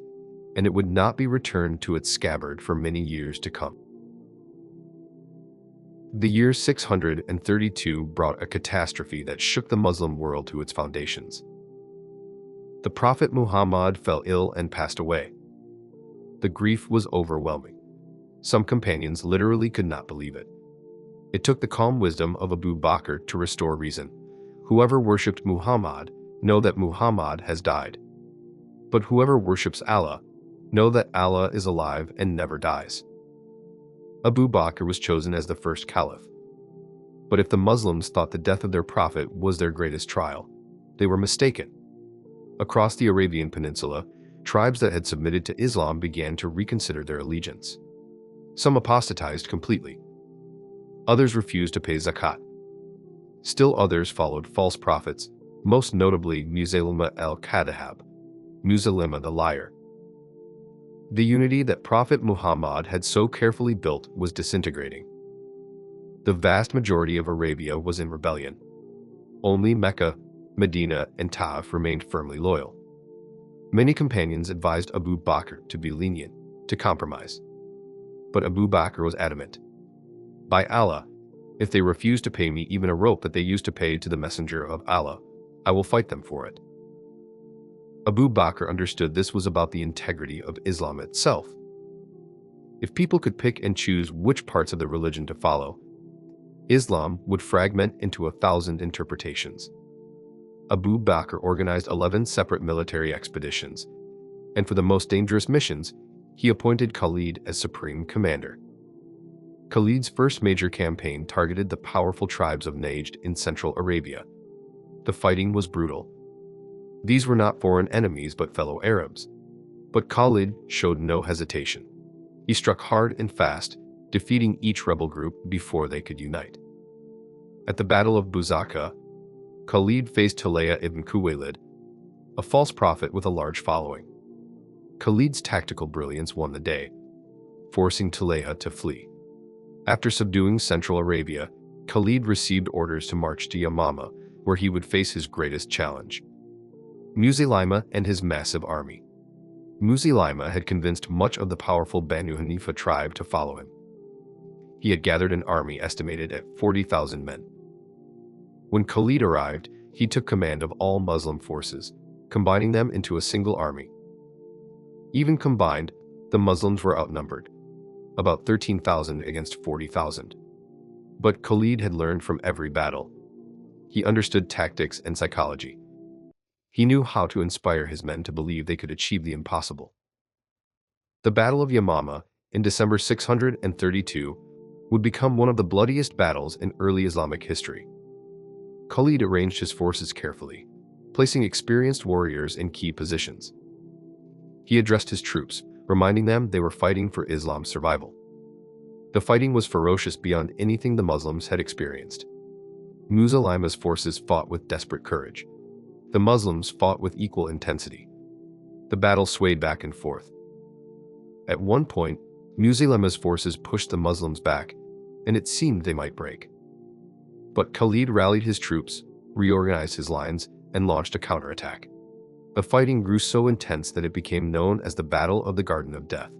and it would not be returned to its scabbard for many years to come. The year 632 brought a catastrophe that shook the Muslim world to its foundations. The Prophet Muhammad fell ill and passed away. The grief was overwhelming. Some companions literally could not believe it. It took the calm wisdom of Abu Bakr to restore reason. "Whoever worshipped Muhammad, know that Muhammad has died. But whoever worships Allah, know that Allah is alive and never dies." Abu Bakr was chosen as the first Caliph. But if the Muslims thought the death of their prophet was their greatest trial, they were mistaken. Across the Arabian Peninsula, tribes that had submitted to Islam began to reconsider their allegiance. Some apostatized completely. Others refused to pay zakat. Still others followed false prophets, most notably Musaylima al-Kadhab, Musaylima the liar. The unity that Prophet Muhammad had so carefully built was disintegrating. The vast majority of Arabia was in rebellion. Only Mecca, Medina, and Taif remained firmly loyal. Many companions advised Abu Bakr to be lenient, to compromise. But Abu Bakr was adamant. "By Allah, if they refuse to pay me even a rope that they used to pay to the messenger of Allah, I will fight them for it." Abu Bakr understood this was about the integrity of Islam itself. If people could pick and choose which parts of the religion to follow, Islam would fragment into 1,000 interpretations. Abu Bakr organized 11 separate military expeditions, and for the most dangerous missions, he appointed Khalid as supreme commander. Khalid's first major campaign targeted the powerful tribes of Najd in central Arabia. The fighting was brutal. These were not foreign enemies but fellow Arabs. But Khalid showed no hesitation. He struck hard and fast, defeating each rebel group before they could unite. At the Battle of Buzaka, Khalid faced Talaya ibn Walid, a false prophet with a large following. Khalid's tactical brilliance won the day, forcing Talaya to flee. After subduing Central Arabia, Khalid received orders to march to Yamama, where he would face his greatest challenge: Musaylima and his massive army. Musaylima had convinced much of the powerful Banu Hanifa tribe to follow him. He had gathered an army estimated at 40,000 men. When Khalid arrived, he took command of all Muslim forces, combining them into a single army. Even combined, the Muslims were outnumbered, about 13,000 against 40,000. But Khalid had learned from every battle. He understood tactics and psychology. He knew how to inspire his men to believe they could achieve the impossible. The Battle of Yamama, in December 632, would become one of the bloodiest battles in early Islamic history. Khalid arranged his forces carefully, placing experienced warriors in key positions. He addressed his troops, reminding them they were fighting for Islam's survival. The fighting was ferocious beyond anything the Muslims had experienced. Musaylima's forces fought with desperate courage. The Muslims fought with equal intensity. The battle swayed back and forth. At one point, Musaylima's forces pushed the Muslims back, and it seemed they might break. But Khalid rallied his troops, reorganized his lines, and launched a counterattack. The fighting grew so intense that it became known as the Battle of the Garden of Death,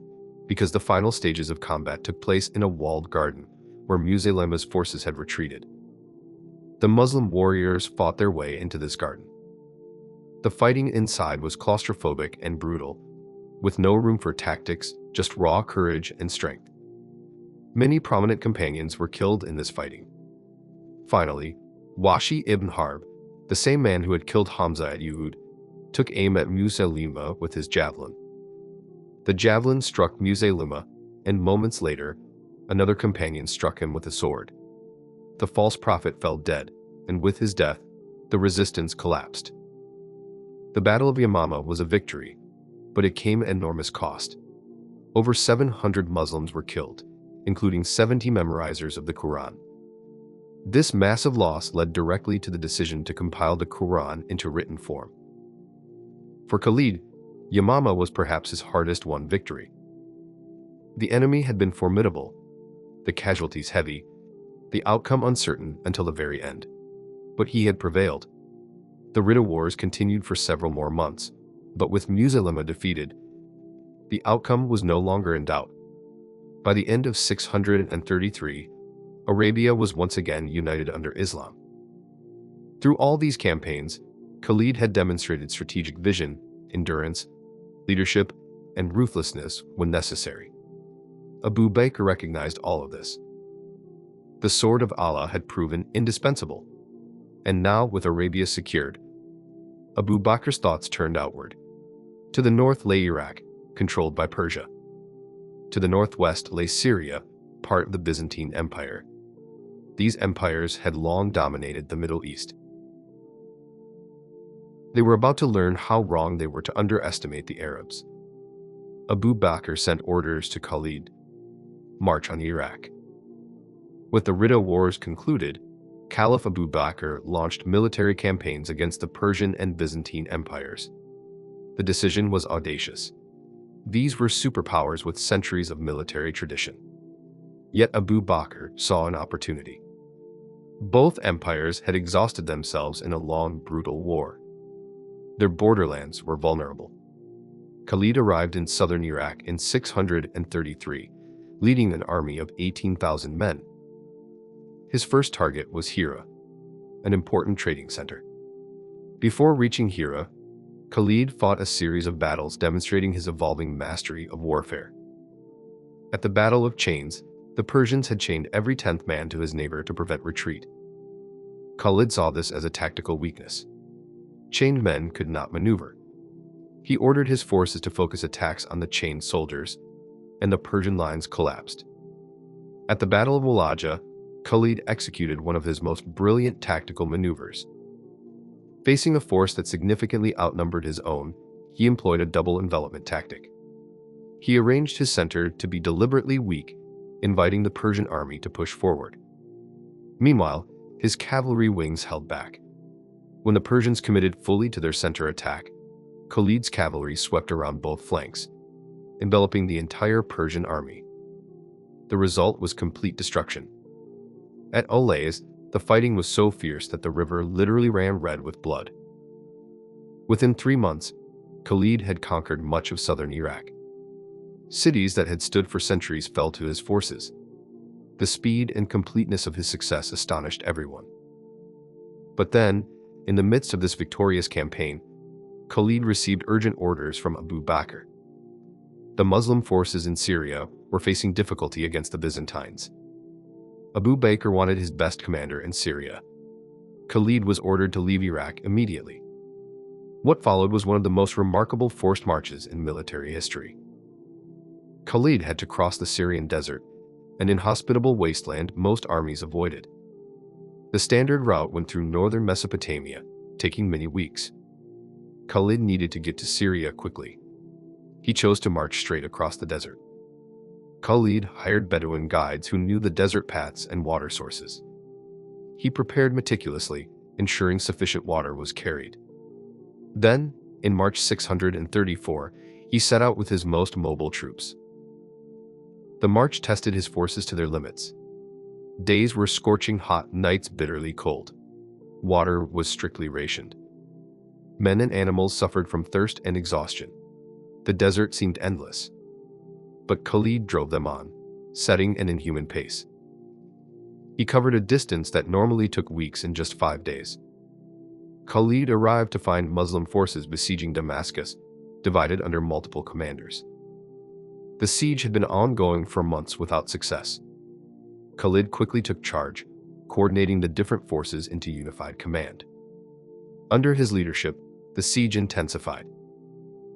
because the final stages of combat took place in a walled garden, where Musaylima's forces had retreated. The Muslim warriors fought their way into this garden. The fighting inside was claustrophobic and brutal, with no room for tactics, just raw courage and strength. Many prominent companions were killed in this fighting. Finally, Washi ibn Harb, the same man who had killed Hamza at Uhud, took aim at Musaylima with his javelin. The javelin struck Musaylima, and moments later, another companion struck him with a sword. The false prophet fell dead, and with his death, the resistance collapsed. The Battle of Yamama was a victory, but it came at enormous cost. Over 700 Muslims were killed, including 70 memorizers of the Quran. This massive loss led directly to the decision to compile the Quran into written form. For Khalid, Yamama was perhaps his hardest-won victory. The enemy had been formidable, the casualties heavy, the outcome uncertain until the very end. But he had prevailed. The Ridda Wars continued for several more months, but with Musaylima defeated, the outcome was no longer in doubt. By the end of 633, Arabia was once again united under Islam. Through all these campaigns, Khalid had demonstrated strategic vision, endurance, leadership, and ruthlessness when necessary. Abu Bakr recognized all of this. The sword of Allah had proven indispensable. And now, with Arabia secured, Abu Bakr's thoughts turned outward. To the north lay Iraq, controlled by Persia. To the northwest lay Syria, part of the Byzantine Empire. These empires had long dominated the Middle East. They were about to learn how wrong they were to underestimate the Arabs. Abu Bakr sent orders to Khalid: march on Iraq. With the Ridda Wars concluded, Caliph Abu Bakr launched military campaigns against the Persian and Byzantine empires. The decision was audacious. These were superpowers with centuries of military tradition. Yet Abu Bakr saw an opportunity. Both empires had exhausted themselves in a long, brutal war. Their borderlands were vulnerable. Khalid arrived in southern Iraq in 633, leading an army of 18,000 men. His first target was Hira, an important trading center. Before reaching Hira, Khalid fought a series of battles demonstrating his evolving mastery of warfare. At the Battle of Chains, the Persians had chained every 10th man to his neighbor to prevent retreat. Khalid saw this as a tactical weakness. Chained men could not maneuver. He ordered his forces to focus attacks on the chained soldiers, and the Persian lines collapsed. At the Battle of Uhud, Khalid executed one of his most brilliant tactical maneuvers. Facing a force that significantly outnumbered his own, he employed a double envelopment tactic. He arranged his center to be deliberately weak, inviting the Persian army to push forward. Meanwhile, his cavalry wings held back. When the Persians committed fully to their center attack, Khalid's cavalry swept around both flanks, enveloping the entire Persian army. The result was complete destruction. At al-Walid, the fighting was so fierce that the river literally ran red with blood. Within 3 months, Khalid had conquered much of southern Iraq. Cities that had stood for centuries fell to his forces. The speed and completeness of his success astonished everyone. But then, in the midst of this victorious campaign, Khalid received urgent orders from Abu Bakr. The Muslim forces in Syria were facing difficulty against the Byzantines. Abu Bakr wanted his best commander in Syria. Khalid was ordered to leave Iraq immediately. What followed was one of the most remarkable forced marches in military history. Khalid had to cross the Syrian desert, an inhospitable wasteland most armies avoided. The standard route went through northern Mesopotamia, taking many weeks. Khalid needed to get to Syria quickly. He chose to march straight across the desert. Khalid hired Bedouin guides who knew the desert paths and water sources. He prepared meticulously, ensuring sufficient water was carried. Then, in March 634, he set out with his most mobile troops. The march tested his forces to their limits. Days were scorching hot, nights bitterly cold. Water was strictly rationed. Men and animals suffered from thirst and exhaustion. The desert seemed endless. But Khalid drove them on, setting an inhuman pace. He covered a distance that normally took weeks in just 5 days. Khalid arrived to find Muslim forces besieging Damascus, divided under multiple commanders. The siege had been ongoing for months without success. Khalid quickly took charge, coordinating the different forces into unified command. Under his leadership, the siege intensified.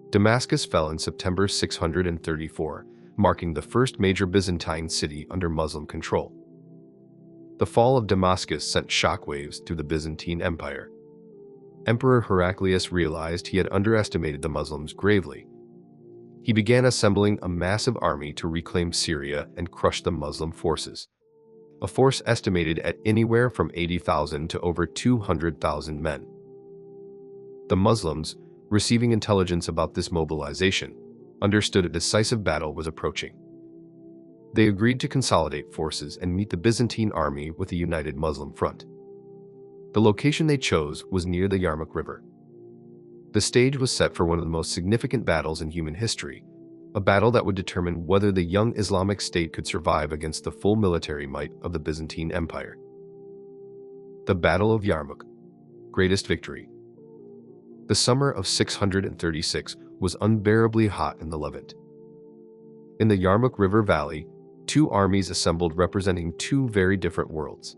Damascus fell in September 634, marking the first major Byzantine city under Muslim control. The fall of Damascus sent shockwaves through the Byzantine Empire. Emperor Heraclius realized he had underestimated the Muslims gravely. He began assembling a massive army to reclaim Syria and crush the Muslim forces, a force estimated at anywhere from 80,000 to over 200,000 men. The Muslims, receiving intelligence about this mobilization, understood a decisive battle was approaching. They agreed to consolidate forces and meet the Byzantine army with a united Muslim front. The location they chose was near the Yarmouk River. The stage was set for one of the most significant battles in human history, a battle that would determine whether the young Islamic State could survive against the full military might of the Byzantine Empire. The Battle of Yarmouk, greatest victory. The summer of 636 was unbearably hot in the Levant. In the Yarmouk River Valley, 2 armies assembled representing 2 very different worlds.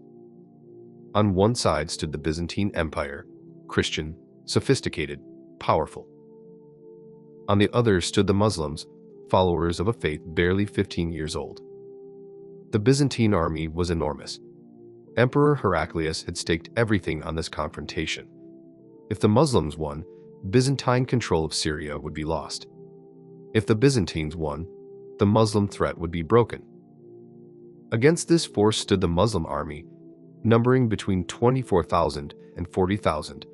On one side stood the Byzantine Empire, Christian, sophisticated, powerful. On the other stood the Muslims, followers of a faith barely 15 years old. The Byzantine army was enormous. Emperor Heraclius had staked everything on this confrontation. If the Muslims won, Byzantine control of Syria would be lost. If the Byzantines won, the Muslim threat would be broken. Against this force stood the Muslim army, numbering between 24,000 and 40,000,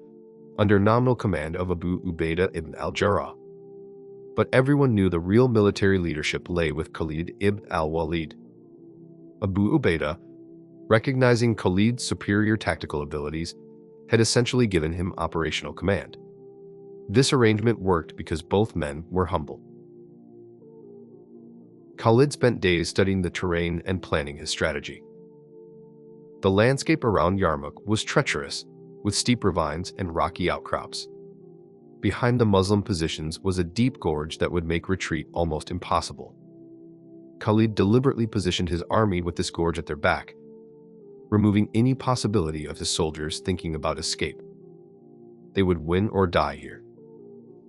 under nominal command of Abu Ubaidah ibn al-Jarrah. But everyone knew the real military leadership lay with Khalid ibn al-Walid. Abu Ubaidah, recognizing Khalid's superior tactical abilities, had essentially given him operational command. This arrangement worked because both men were humble. Khalid spent days studying the terrain and planning his strategy. The landscape around Yarmouk was treacherous, with steep ravines and rocky outcrops. Behind the Muslim positions was a deep gorge that would make retreat almost impossible. Khalid deliberately positioned his army with this gorge at their back, removing any possibility of his soldiers thinking about escape. They would win or die here.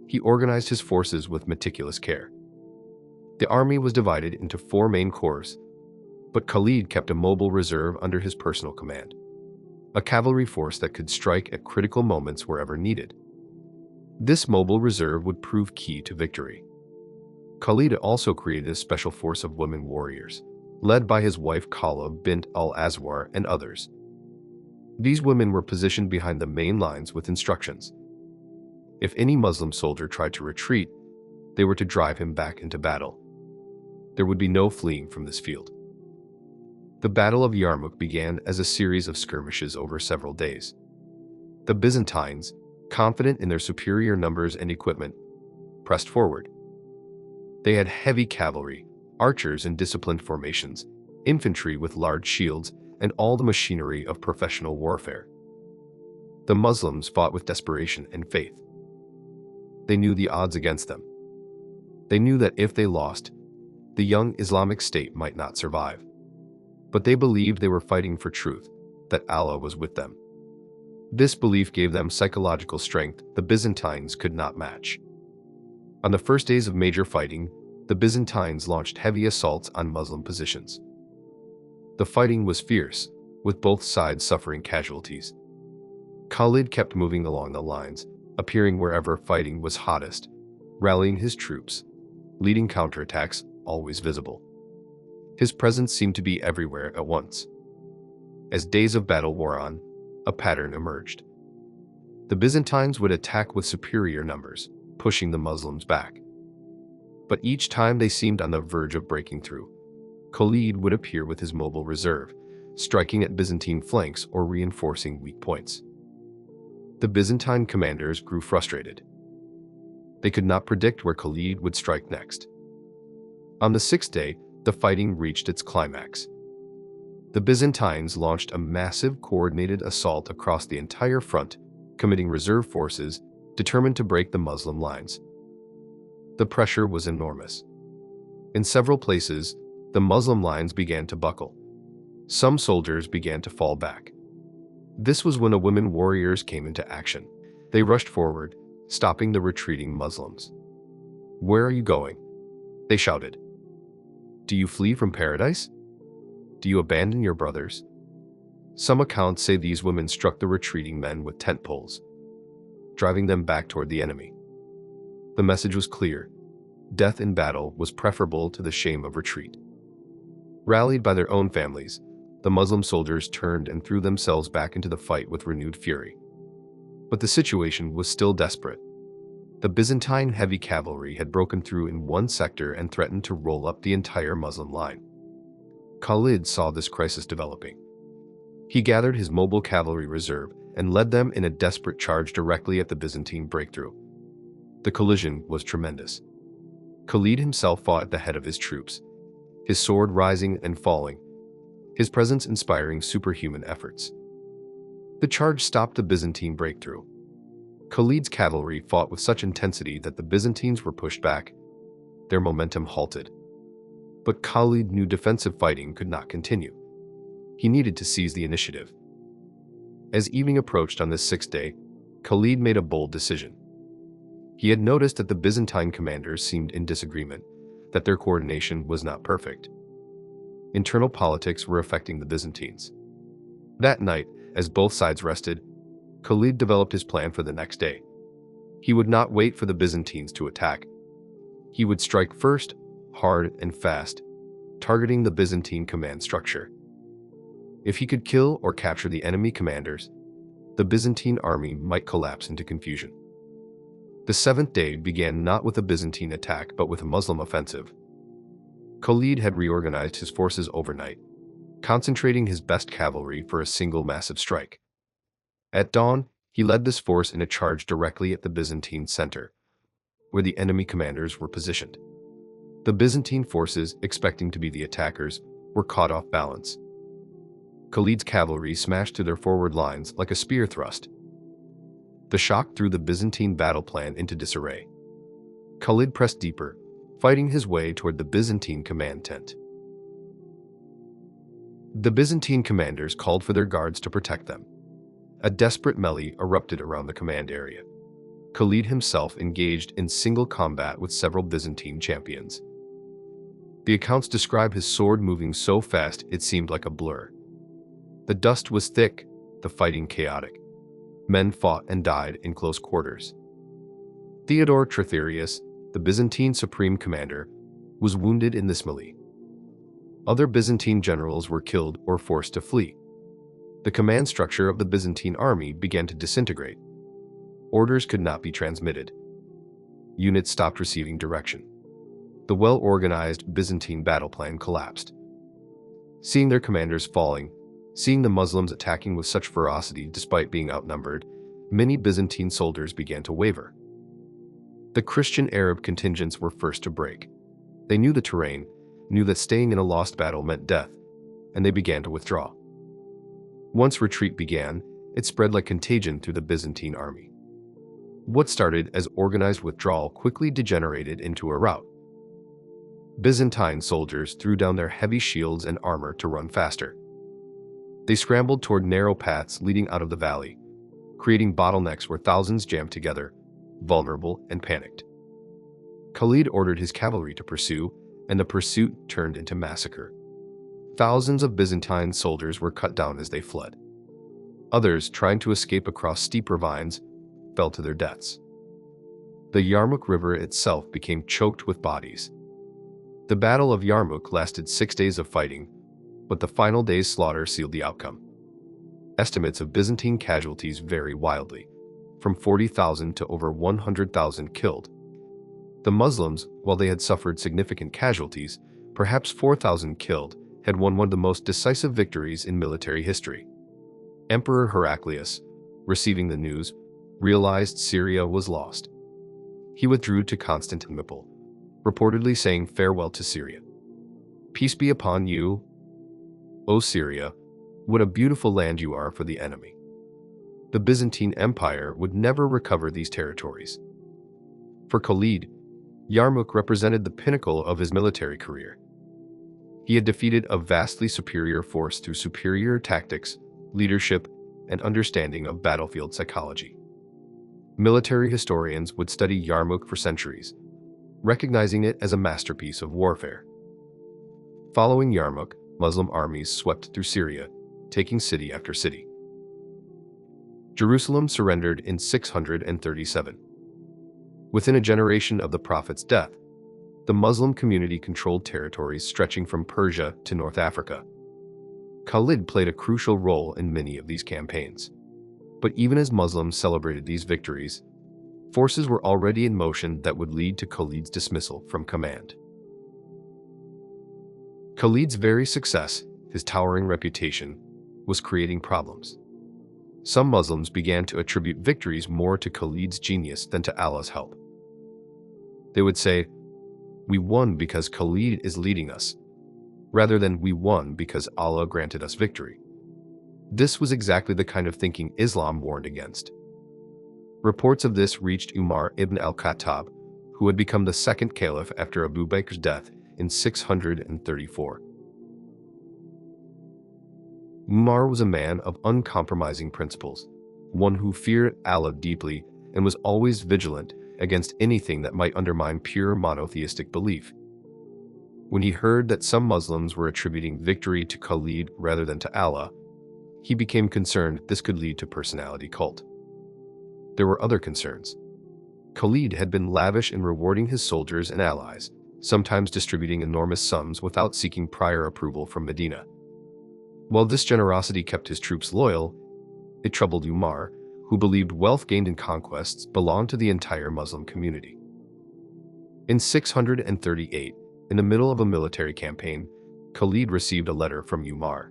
He organized his forces with meticulous care. The army was divided into 4 main corps: But Khalid kept a mobile reserve under his personal command, a cavalry force that could strike at critical moments wherever needed. This mobile reserve would prove key to victory. Khalid also created a special force of women warriors, led by his wife Khalid bint al-Azwar and others. These women were positioned behind the main lines with instructions. If any Muslim soldier tried to retreat, they were to drive him back into battle. There would be no fleeing from this field. The Battle of Yarmouk began as a series of skirmishes over several days. The Byzantines, confident in their superior numbers and equipment, pressed forward. They had heavy cavalry, archers in disciplined formations, infantry with large shields, and all the machinery of professional warfare. The Muslims fought with desperation and faith. They knew the odds against them. They knew that if they lost, the young Islamic State might not survive. But they believed they were fighting for truth, that Allah was with them. This belief gave them psychological strength the Byzantines could not match. On the first days of major fighting, the Byzantines launched heavy assaults on Muslim positions. The fighting was fierce, with both sides suffering casualties. Khalid kept moving along the lines, appearing wherever fighting was hottest, rallying his troops, leading counterattacks, always visible. His presence seemed to be everywhere at once. As days of battle wore on, a pattern emerged. The Byzantines would attack with superior numbers, pushing the Muslims back. But each time they seemed on the verge of breaking through, Khalid would appear with his mobile reserve, striking at Byzantine flanks or reinforcing weak points. The Byzantine commanders grew frustrated. They could not predict where Khalid would strike next. On the sixth day, the fighting reached its climax. The Byzantines launched a massive coordinated assault across the entire front, committing reserve forces determined to break the Muslim lines. The pressure was enormous. In several places, the Muslim lines began to buckle. Some soldiers began to fall back. This was when the women warriors came into action. They rushed forward, stopping the retreating Muslims. "Where are you going?" they shouted. "Do you flee from paradise? Do you abandon your brothers?" Some accounts say these women struck the retreating men with tent poles, driving them back toward the enemy. The message was clear. Death in battle was preferable to the shame of retreat. Rallied by their own families, the Muslim soldiers turned and threw themselves back into the fight with renewed fury. But the situation was still desperate. The Byzantine heavy cavalry had broken through in one sector and threatened to roll up the entire Muslim line. Khalid saw this crisis developing. He gathered his mobile cavalry reserve and led them in a desperate charge directly at the Byzantine breakthrough. The collision was tremendous. Khalid himself fought at the head of his troops, his sword rising and falling, his presence inspiring superhuman efforts. The charge stopped the Byzantine breakthrough. Khalid's cavalry fought with such intensity that the Byzantines were pushed back. Their momentum halted. But Khalid knew defensive fighting could not continue. He needed to seize the initiative. As evening approached on this sixth day, Khalid made a bold decision. He had noticed that the Byzantine commanders seemed in disagreement, that their coordination was not perfect. Internal politics were affecting the Byzantines. That night, as both sides rested, Khalid developed his plan for the next day. He would not wait for the Byzantines to attack. He would strike first, hard and fast, targeting the Byzantine command structure. If he could kill or capture the enemy commanders, the Byzantine army might collapse into confusion. The seventh day began not with a Byzantine attack but with a Muslim offensive. Khalid had reorganized his forces overnight, concentrating his best cavalry for a single massive strike. At dawn, he led this force in a charge directly at the Byzantine center, where the enemy commanders were positioned. The Byzantine forces, expecting to be the attackers, were caught off balance. Khalid's cavalry smashed through their forward lines like a spear thrust. The shock threw the Byzantine battle plan into disarray. Khalid pressed deeper, fighting his way toward the Byzantine command tent. The Byzantine commanders called for their guards to protect them. A desperate melee erupted around the command area. Khalid himself engaged in single combat with several Byzantine champions. The accounts describe his sword moving so fast it seemed like a blur. The dust was thick, the fighting chaotic. Men fought and died in close quarters. Theodore Tritherius, the Byzantine supreme commander, was wounded in this melee. Other Byzantine generals were killed or forced to flee. The command structure of the Byzantine army began to disintegrate. Orders could not be transmitted. Units stopped receiving direction. The well-organized Byzantine battle plan collapsed. Seeing their commanders falling, seeing the Muslims attacking with such ferocity despite being outnumbered, many Byzantine soldiers began to waver. The Christian Arab contingents were first to break. They knew the terrain, knew that staying in a lost battle meant death, and they began to withdraw. Once retreat began, it spread like contagion through the Byzantine army. What started as organized withdrawal quickly degenerated into a rout. Byzantine soldiers threw down their heavy shields and armor to run faster. They scrambled toward narrow paths leading out of the valley, creating bottlenecks where thousands jammed together, vulnerable and panicked. Khalid ordered his cavalry to pursue, and the pursuit turned into massacre. Thousands of Byzantine soldiers were cut down as they fled. Others, trying to escape across steep ravines, fell to their deaths. The Yarmouk River itself became choked with bodies. The Battle of Yarmouk lasted 6 days of fighting, but the final day's slaughter sealed the outcome. Estimates of Byzantine casualties vary wildly, from 40,000 to over 100,000 killed. The Muslims, while they had suffered significant casualties, perhaps 4,000 killed, had won one of the most decisive victories in military history. Emperor Heraclius, receiving the news, realized Syria was lost. He withdrew to Constantinople, reportedly saying farewell to Syria. "Peace be upon you, O Syria, what a beautiful land you are for the enemy." The Byzantine Empire would never recover these territories. For Khalid, Yarmouk represented the pinnacle of his military career. He had defeated a vastly superior force through superior tactics, leadership, and understanding of battlefield psychology. Military historians would study Yarmouk for centuries, recognizing it as a masterpiece of warfare. Following Yarmouk, Muslim armies swept through Syria, taking city after city. Jerusalem surrendered in 637. Within a generation of the Prophet's death, the Muslim community controlled territories stretching from Persia to North Africa. Khalid played a crucial role in many of these campaigns. But even as Muslims celebrated these victories, forces were already in motion that would lead to Khalid's dismissal from command. Khalid's very success, his towering reputation, was creating problems. Some Muslims began to attribute victories more to Khalid's genius than to Allah's help. They would say, "We won because Khalid is leading us," rather than "we won because Allah granted us victory." This was exactly the kind of thinking Islam warned against. Reports of this reached Umar ibn al-Khattab, who had become the second caliph after Abu Bakr's death in 634. Umar was a man of uncompromising principles, one who feared Allah deeply and was always vigilant against anything that might undermine pure monotheistic belief. When he heard that some Muslims were attributing victory to Khalid rather than to Allah, he became concerned this could lead to personality cult. There were other concerns. Khalid had been lavish in rewarding his soldiers and allies, sometimes distributing enormous sums without seeking prior approval from Medina. While this generosity kept his troops loyal, it troubled Umar, who believed wealth gained in conquests belonged to the entire Muslim community. In 638, in the middle of a military campaign, Khalid received a letter from Umar.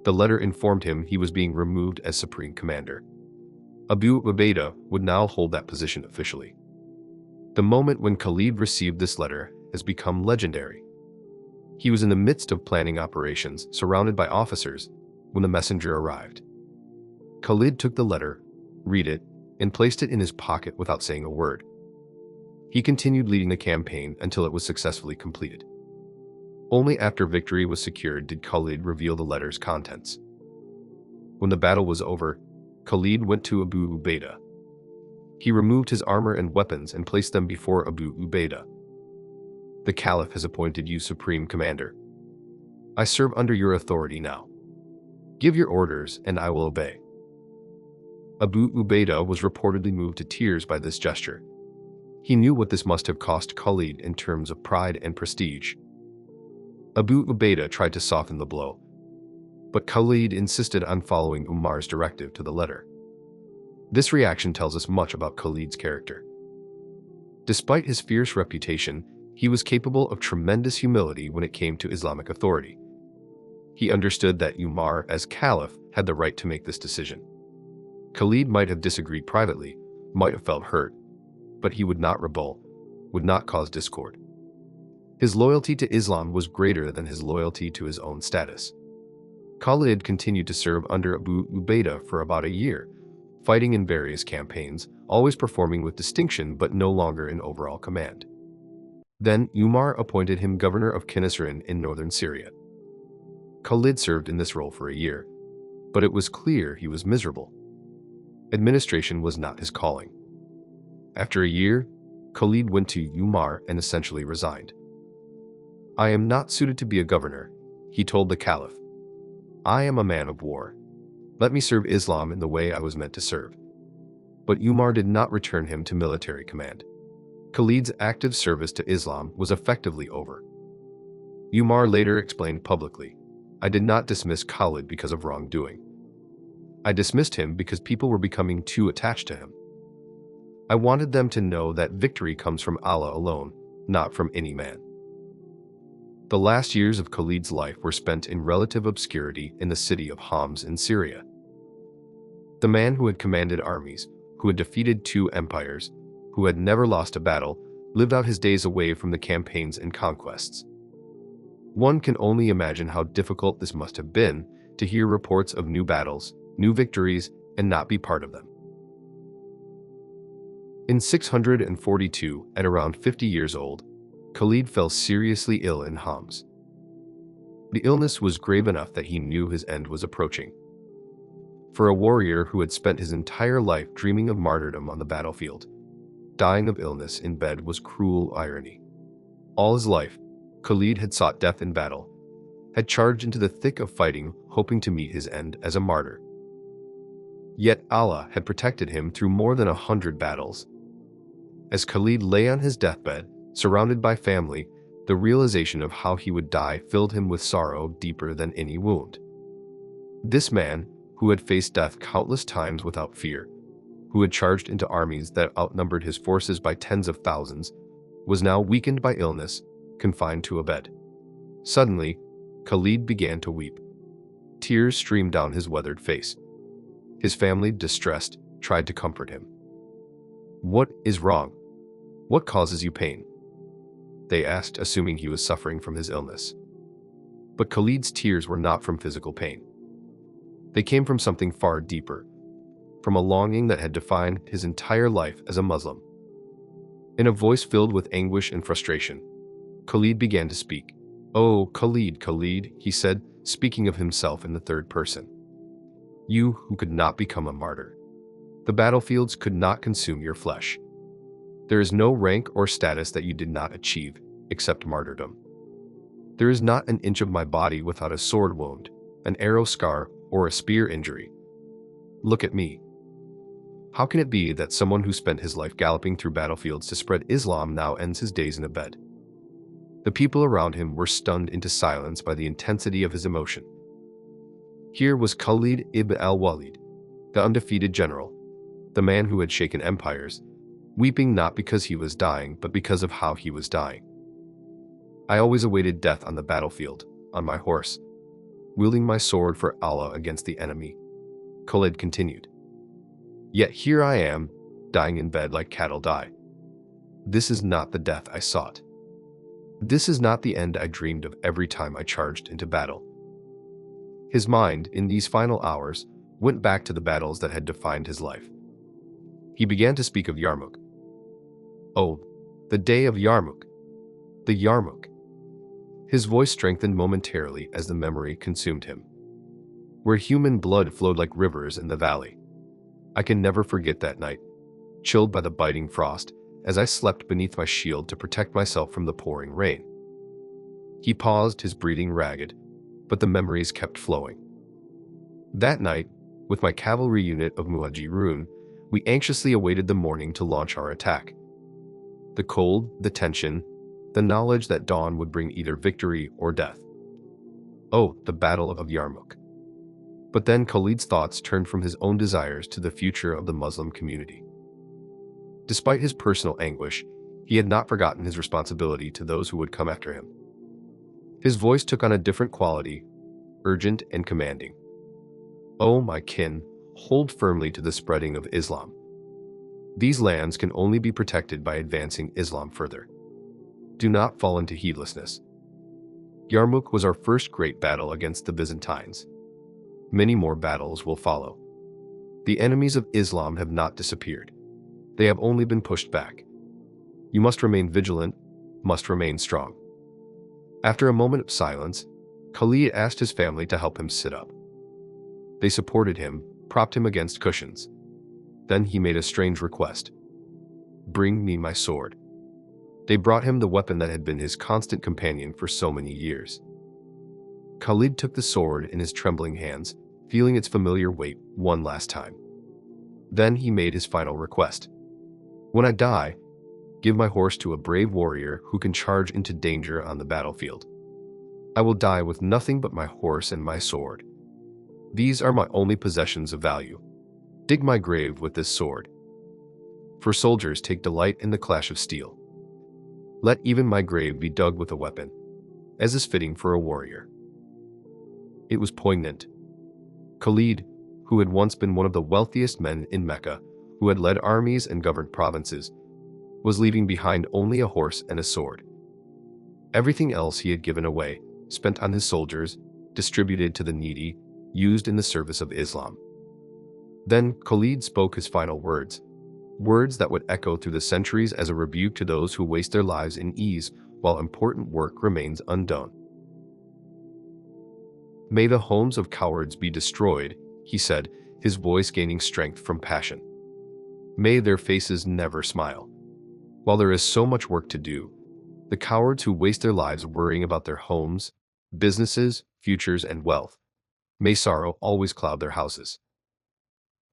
The letter informed him he was being removed as supreme commander. Abu Ubaidah would now hold that position officially. The moment when Khalid received this letter has become legendary. He was in the midst of planning operations, surrounded by officers, when the messenger arrived. Khalid took the letter, read it, and placed it in his pocket without saying a word. He continued leading the campaign until it was successfully completed. Only after victory was secured did Khalid reveal the letter's contents. When the battle was over, Khalid went to Abu Ubaidah. He removed his armor and weapons and placed them before Abu Ubaidah. The Caliph has appointed you supreme commander. I serve under your authority now. Give your orders and I will obey." Abu Ubaidah was reportedly moved to tears by this gesture. He knew what this must have cost Khalid in terms of pride and prestige. Abu Ubaidah tried to soften the blow, but Khalid insisted on following Umar's directive to the letter. This reaction tells us much about Khalid's character. Despite his fierce reputation, he was capable of tremendous humility when it came to Islamic authority. He understood that Umar, as Caliph, had the right to make this decision. Khalid might have disagreed privately, might have felt hurt, but he would not rebel, would not cause discord. His loyalty to Islam was greater than his loyalty to his own status. Khalid continued to serve under Abu Ubaidah for about a year, fighting in various campaigns, always performing with distinction but no longer in overall command. Then Umar appointed him governor of Kinisrin in northern Syria. Khalid served in this role for a year, but it was clear he was miserable. Administration was not his calling. After a year, Khalid went to Umar and essentially resigned. "I am not suited to be a governor," he told the Caliph. "I am a man of war. Let me serve Islam in the way I was meant to serve." But Umar did not return him to military command. Khalid's active service to Islam was effectively over. Umar later explained publicly, "I did not dismiss Khalid because of wrongdoing. I dismissed him because people were becoming too attached to him. I wanted them to know that victory comes from Allah alone, not from any man." The last years of Khalid's life were spent in relative obscurity in the city of Homs in Syria. The man who had commanded armies, who had defeated 2 empires, who had never lost a battle, lived out his days away from the campaigns and conquests. One can only imagine how difficult this must have been to hear reports of new battles, new victories, and not be part of them. In 642, at around 50 years old, Khalid fell seriously ill in Homs. The illness was grave enough that he knew his end was approaching. For a warrior who had spent his entire life dreaming of martyrdom on the battlefield, dying of illness in bed was cruel irony. All his life, Khalid had sought death in battle, had charged into the thick of fighting, hoping to meet his end as a martyr. Yet Allah had protected him through more than 100 battles. As Khalid lay on his deathbed, surrounded by family, the realization of how he would die filled him with sorrow deeper than any wound. This man, who had faced death countless times without fear, who had charged into armies that outnumbered his forces by tens of thousands, was now weakened by illness, confined to a bed. Suddenly, Khalid began to weep. Tears streamed down his weathered face. His family, distressed, tried to comfort him. "What is wrong? What causes you pain?" they asked, assuming he was suffering from his illness. But Khalid's tears were not from physical pain. They came from something far deeper, from a longing that had defined his entire life as a Muslim. In a voice filled with anguish and frustration, Khalid began to speak. "Oh, Khalid, Khalid," he said, speaking of himself in the third person. "You who could not become a martyr. The battlefields could not consume your flesh. There is no rank or status that you did not achieve, except martyrdom. There is not an inch of my body without a sword wound, an arrow scar, or a spear injury. Look at me. How can it be that someone who spent his life galloping through battlefields to spread Islam now ends his days in a bed?" The people around him were stunned into silence by the intensity of his emotion. Here was Khalid Ibn al-Walid, the undefeated general, the man who had shaken empires, weeping not because he was dying, but because of how he was dying. "I always awaited death on the battlefield, on my horse, wielding my sword for Allah against the enemy," Khalid continued. "Yet here I am, dying in bed like cattle die. This is not the death I sought. This is not the end I dreamed of every time I charged into battle." His mind, in these final hours, went back to the battles that had defined his life. He began to speak of Yarmouk. Oh, the day of Yarmouk. The Yarmouk. His voice strengthened momentarily as the memory consumed him. Where human blood flowed like rivers in the valley. I can never forget that night, chilled by the biting frost, as I slept beneath my shield to protect myself from the pouring rain. He paused, his breathing ragged, but the memories kept flowing. That night, with my cavalry unit of Muhajirun, we anxiously awaited the morning to launch our attack. The cold, the tension, the knowledge that dawn would bring either victory or death. Oh, the Battle of Yarmouk. But then Khalid's thoughts turned from his own desires to the future of the Muslim community. Despite his personal anguish, he had not forgotten his responsibility to those who would come after him. His voice took on a different quality, urgent and commanding. "Oh, my kin, hold firmly to the spreading of Islam. These lands can only be protected by advancing Islam further. Do not fall into heedlessness." Yarmouk was our first great battle against the Byzantines. Many more battles will follow. The enemies of Islam have not disappeared. They have only been pushed back. You must remain vigilant, must remain strong. After a moment of silence, Khalid asked his family to help him sit up. They supported him, propped him against cushions. Then he made a strange request. "Bring me my sword." They brought him the weapon that had been his constant companion for so many years. Khalid took the sword in his trembling hands, feeling its familiar weight one last time. Then he made his final request. "When I die, give my horse to a brave warrior who can charge into danger on the battlefield. I will die with nothing but my horse and my sword. These are my only possessions of value. Dig my grave with this sword. For soldiers take delight in the clash of steel. Let even my grave be dug with a weapon, as is fitting for a warrior." It was poignant. Khalid, who had once been one of the wealthiest men in Mecca, who had led armies and governed provinces, was leaving behind only a horse and a sword. Everything else he had given away, spent on his soldiers, distributed to the needy, used in the service of Islam. Then Khalid spoke his final words, words that would echo through the centuries as a rebuke to those who waste their lives in ease while important work remains undone. "May the homes of cowards be destroyed," he said, his voice gaining strength from passion. "May their faces never smile. While there is so much work to do, the cowards who waste their lives worrying about their homes, businesses, futures, and wealth, may sorrow always cloud their houses.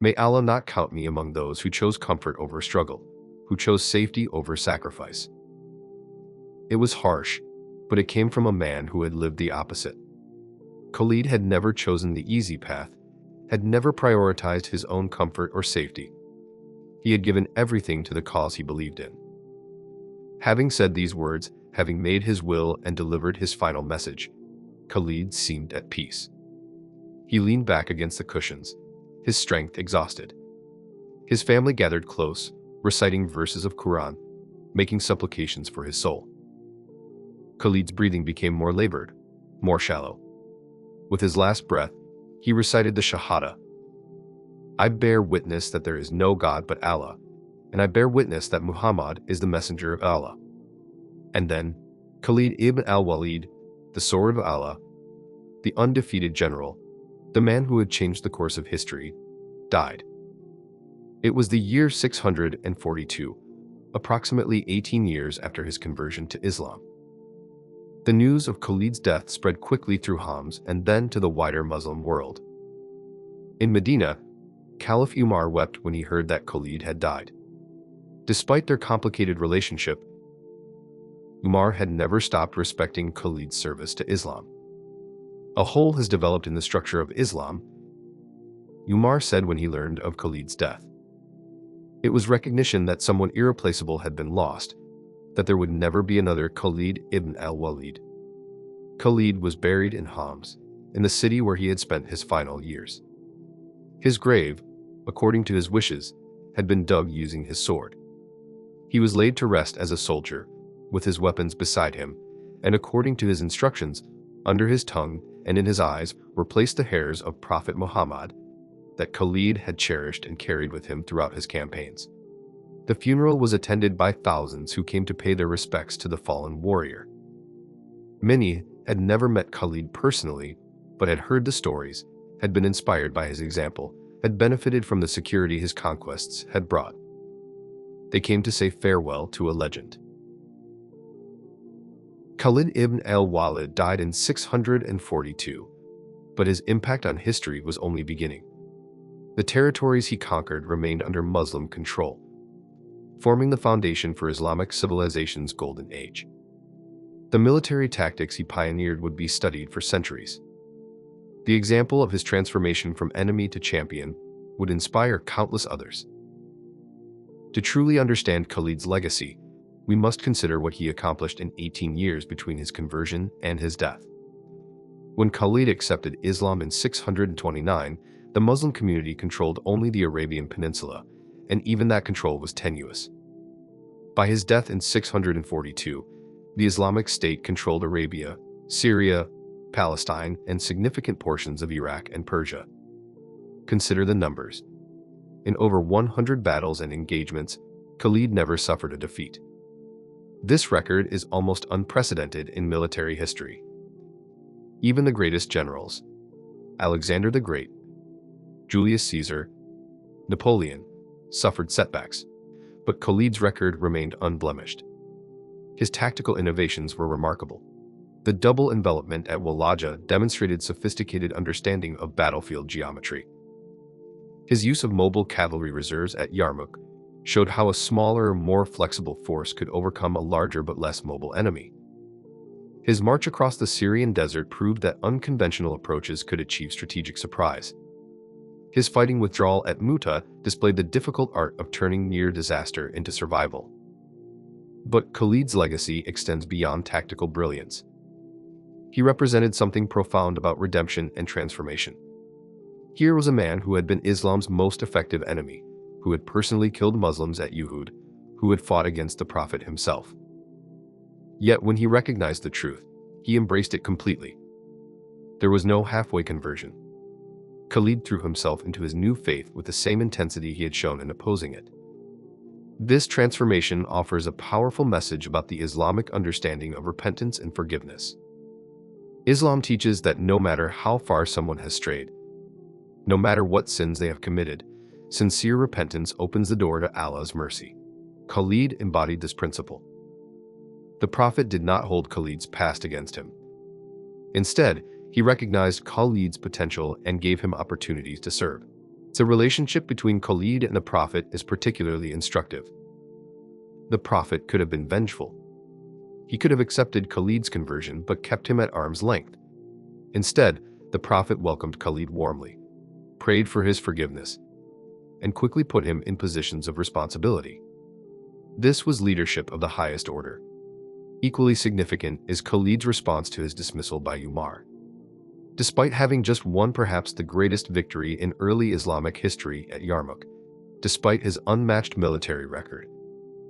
May Allah not count me among those who chose comfort over struggle, who chose safety over sacrifice." It was harsh, but it came from a man who had lived the opposite. Khalid had never chosen the easy path, had never prioritized his own comfort or safety. He had given everything to the cause he believed in. Having said these words, having made his will and delivered his final message, Khalid seemed at peace. He leaned back against the cushions, his strength exhausted. His family gathered close, reciting verses of Quran, making supplications for his soul. Khalid's breathing became more labored, more shallow. With his last breath, he recited the Shahada. "I bear witness that there is no God but Allah, and I bear witness that Muhammad is the messenger of Allah." And then, Khalid ibn al-Walid, the sword of Allah, the undefeated general, the man who had changed the course of history, died. It was the year 642, approximately 18 years after his conversion to Islam. The news of Khalid's death spread quickly through Homs and then to the wider Muslim world. In Medina, Caliph Umar wept when he heard that Khalid had died. Despite their complicated relationship, Umar had never stopped respecting Khalid's service to Islam. "A hole has developed in the structure of Islam," Umar said when he learned of Khalid's death. It was recognition that someone irreplaceable had been lost, that there would never be another Khalid ibn al-Walid. Khalid was buried in Homs, in the city where he had spent his final years. His grave, according to his wishes, had been dug using his sword. He was laid to rest as a soldier, with his weapons beside him, and according to his instructions, under his tongue and in his eyes were placed the hairs of Prophet Muhammad that Khalid had cherished and carried with him throughout his campaigns. The funeral was attended by thousands who came to pay their respects to the fallen warrior. Many had never met Khalid personally, but had heard the stories, had been inspired by his example, had benefited from the security his conquests had brought. They came to say farewell to a legend. Khalid ibn al-Walid died in 642, but his impact on history was only beginning. The territories he conquered remained under Muslim control, forming the foundation for Islamic civilization's golden age. The military tactics he pioneered would be studied for centuries. The example of his transformation from enemy to champion would inspire countless others. To truly understand Khalid's legacy, we must consider what he accomplished in 18 years between his conversion and his death. When Khalid accepted Islam in 629, the Muslim community controlled only the Arabian Peninsula, and even that control was tenuous. By his death in 642, the Islamic State controlled Arabia, Syria, Palestine, and significant portions of Iraq and Persia. Consider the numbers. In over 100 battles and engagements, Khalid never suffered a defeat. This record is almost unprecedented in military history. Even the greatest generals, Alexander the Great, Julius Caesar, Napoleon, suffered setbacks, but Khalid's record remained unblemished. His tactical innovations were remarkable. The double envelopment at Walaja demonstrated sophisticated understanding of battlefield geometry. His use of mobile cavalry reserves at Yarmouk showed how a smaller, more flexible force could overcome a larger but less mobile enemy. His march across the Syrian desert proved that unconventional approaches could achieve strategic surprise. His fighting withdrawal at Mu'tah displayed the difficult art of turning near disaster into survival. But Khalid's legacy extends beyond tactical brilliance. He represented something profound about redemption and transformation. Here was a man who had been Islam's most effective enemy, who had personally killed Muslims at Uhud, who had fought against the Prophet himself. Yet when he recognized the truth, he embraced it completely. There was no halfway conversion. Khalid threw himself into his new faith with the same intensity he had shown in opposing it. This transformation offers a powerful message about the Islamic understanding of repentance and forgiveness. Islam teaches that no matter how far someone has strayed, no matter what sins they have committed, sincere repentance opens the door to Allah's mercy. Khalid embodied this principle. The Prophet did not hold Khalid's past against him. Instead, he recognized Khalid's potential and gave him opportunities to serve. The relationship between Khalid and the Prophet is particularly instructive. The Prophet could have been vengeful. He could have accepted Khalid's conversion but kept him at arm's length. Instead, the Prophet welcomed Khalid warmly, prayed for his forgiveness, and quickly put him in positions of responsibility. This was leadership of the highest order. Equally significant is Khalid's response to his dismissal by Umar. Despite having just won perhaps the greatest victory in early Islamic history at Yarmouk, despite his unmatched military record,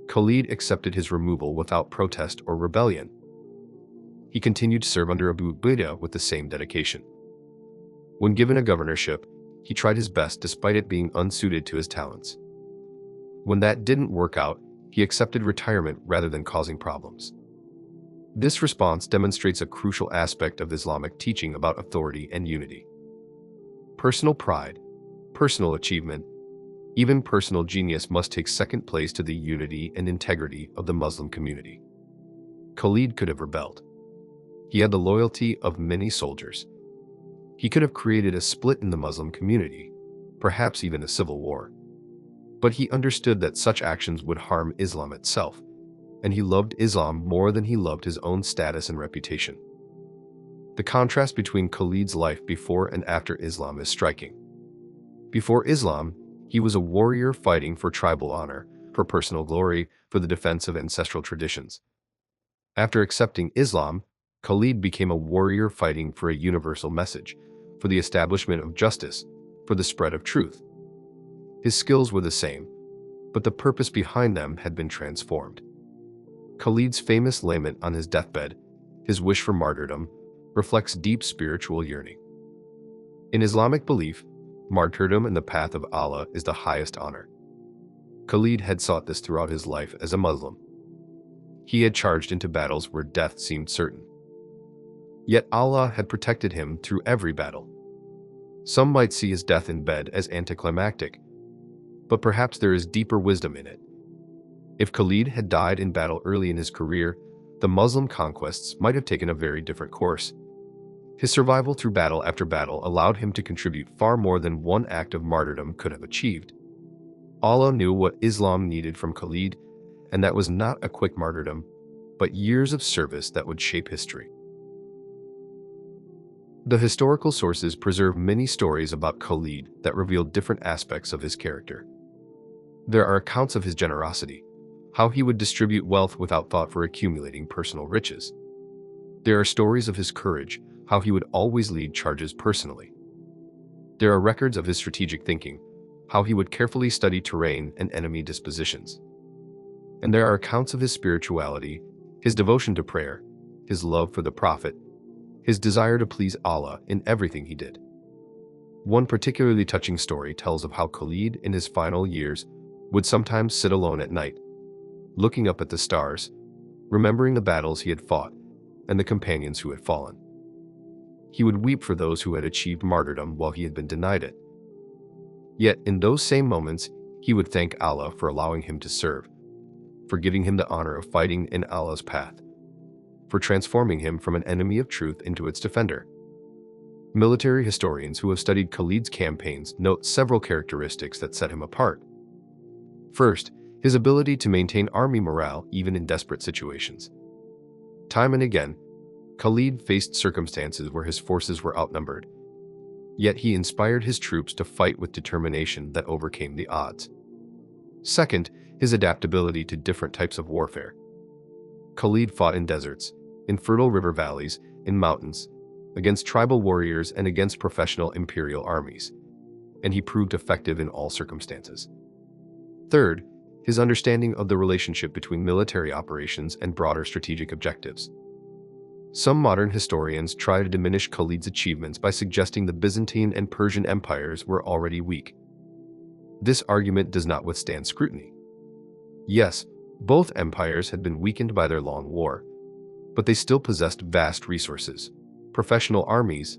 Khalid accepted his removal without protest or rebellion. He continued to serve under Abu Ubaidah with the same dedication. When given a governorship, he tried his best despite it being unsuited to his talents. When that didn't work out, he accepted retirement rather than causing problems. This response demonstrates a crucial aspect of Islamic teaching about authority and unity. Personal pride, personal achievement, even personal genius must take second place to the unity and integrity of the Muslim community. Khalid could have rebelled. He had the loyalty of many soldiers. He could have created a split in the Muslim community, perhaps even a civil war. But he understood that such actions would harm Islam itself, and he loved Islam more than he loved his own status and reputation. The contrast between Khalid's life before and after Islam is striking. Before Islam, he was a warrior fighting for tribal honor, for personal glory, for the defense of ancestral traditions. After accepting Islam, Khalid became a warrior fighting for a universal message, for the establishment of justice, for the spread of truth. His skills were the same, but the purpose behind them had been transformed. Khalid's famous lament on his deathbed, his wish for martyrdom, reflects deep spiritual yearning. In Islamic belief, martyrdom in the path of Allah is the highest honor. Khalid had sought this throughout his life as a Muslim. He had charged into battles where death seemed certain. Yet Allah had protected him through every battle. Some might see his death in bed as anticlimactic, but perhaps there is deeper wisdom in it. If Khalid had died in battle early in his career, the Muslim conquests might have taken a very different course. His survival through battle after battle allowed him to contribute far more than one act of martyrdom could have achieved. Allah knew what Islam needed from Khalid, and that was not a quick martyrdom, but years of service that would shape history. The historical sources preserve many stories about Khalid that reveal different aspects of his character. There are accounts of his generosity, how he would distribute wealth without thought for accumulating personal riches. There are stories of his courage, how he would always lead charges personally. There are records of his strategic thinking, how he would carefully study terrain and enemy dispositions. And there are accounts of his spirituality, his devotion to prayer, his love for the Prophet, his desire to please Allah in everything he did. One particularly touching story tells of how Khalid in his final years would sometimes sit alone at night, looking up at the stars, remembering the battles he had fought and the companions who had fallen. He would weep for those who had achieved martyrdom while he had been denied it. Yet in those same moments, he would thank Allah for allowing him to serve, for giving him the honor of fighting in Allah's path, for transforming him from an enemy of truth into its defender. Military historians who have studied Khalid's campaigns note several characteristics that set him apart. First, his ability to maintain army morale even in desperate situations. Time and again, Khalid faced circumstances where his forces were outnumbered, yet he inspired his troops to fight with determination that overcame the odds. Second, his adaptability to different types of warfare. Khalid fought in deserts, in fertile river valleys, in mountains, against tribal warriors and against professional imperial armies, and he proved effective in all circumstances. Third, his understanding of the relationship between military operations and broader strategic objectives. Some modern historians try to diminish Khalid's achievements by suggesting the Byzantine and Persian empires were already weak. This argument does not withstand scrutiny. Yes, both empires had been weakened by their long war, but they still possessed vast resources, professional armies,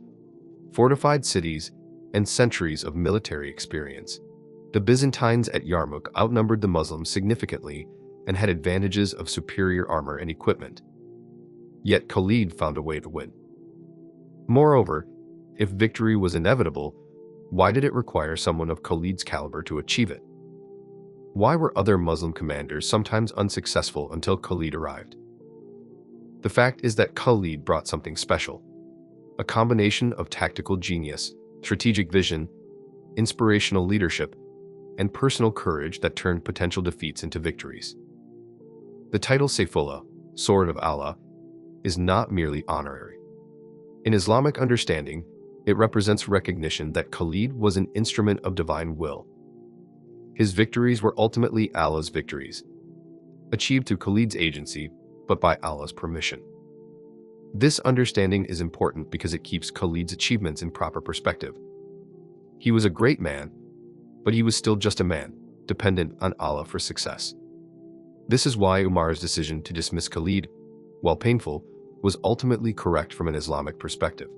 fortified cities, and centuries of military experience. The Byzantines at Yarmouk outnumbered the Muslims significantly and had advantages of superior armor and equipment. Yet Khalid found a way to win. Moreover, if victory was inevitable, why did it require someone of Khalid's caliber to achieve it? Why were other Muslim commanders sometimes unsuccessful until Khalid arrived? The fact is that Khalid brought something special, a combination of tactical genius, strategic vision, inspirational leadership, and personal courage that turned potential defeats into victories. The title Sayfullah, Sword of Allah, is not merely honorary. In Islamic understanding, it represents recognition that Khalid was an instrument of divine will. His victories were ultimately Allah's victories, achieved through Khalid's agency, but by Allah's permission. This understanding is important because it keeps Khalid's achievements in proper perspective. He was a great man, but he was still just a man, dependent on Allah for success. This is why Umar's decision to dismiss Khalid, while painful, was ultimately correct from an Islamic perspective.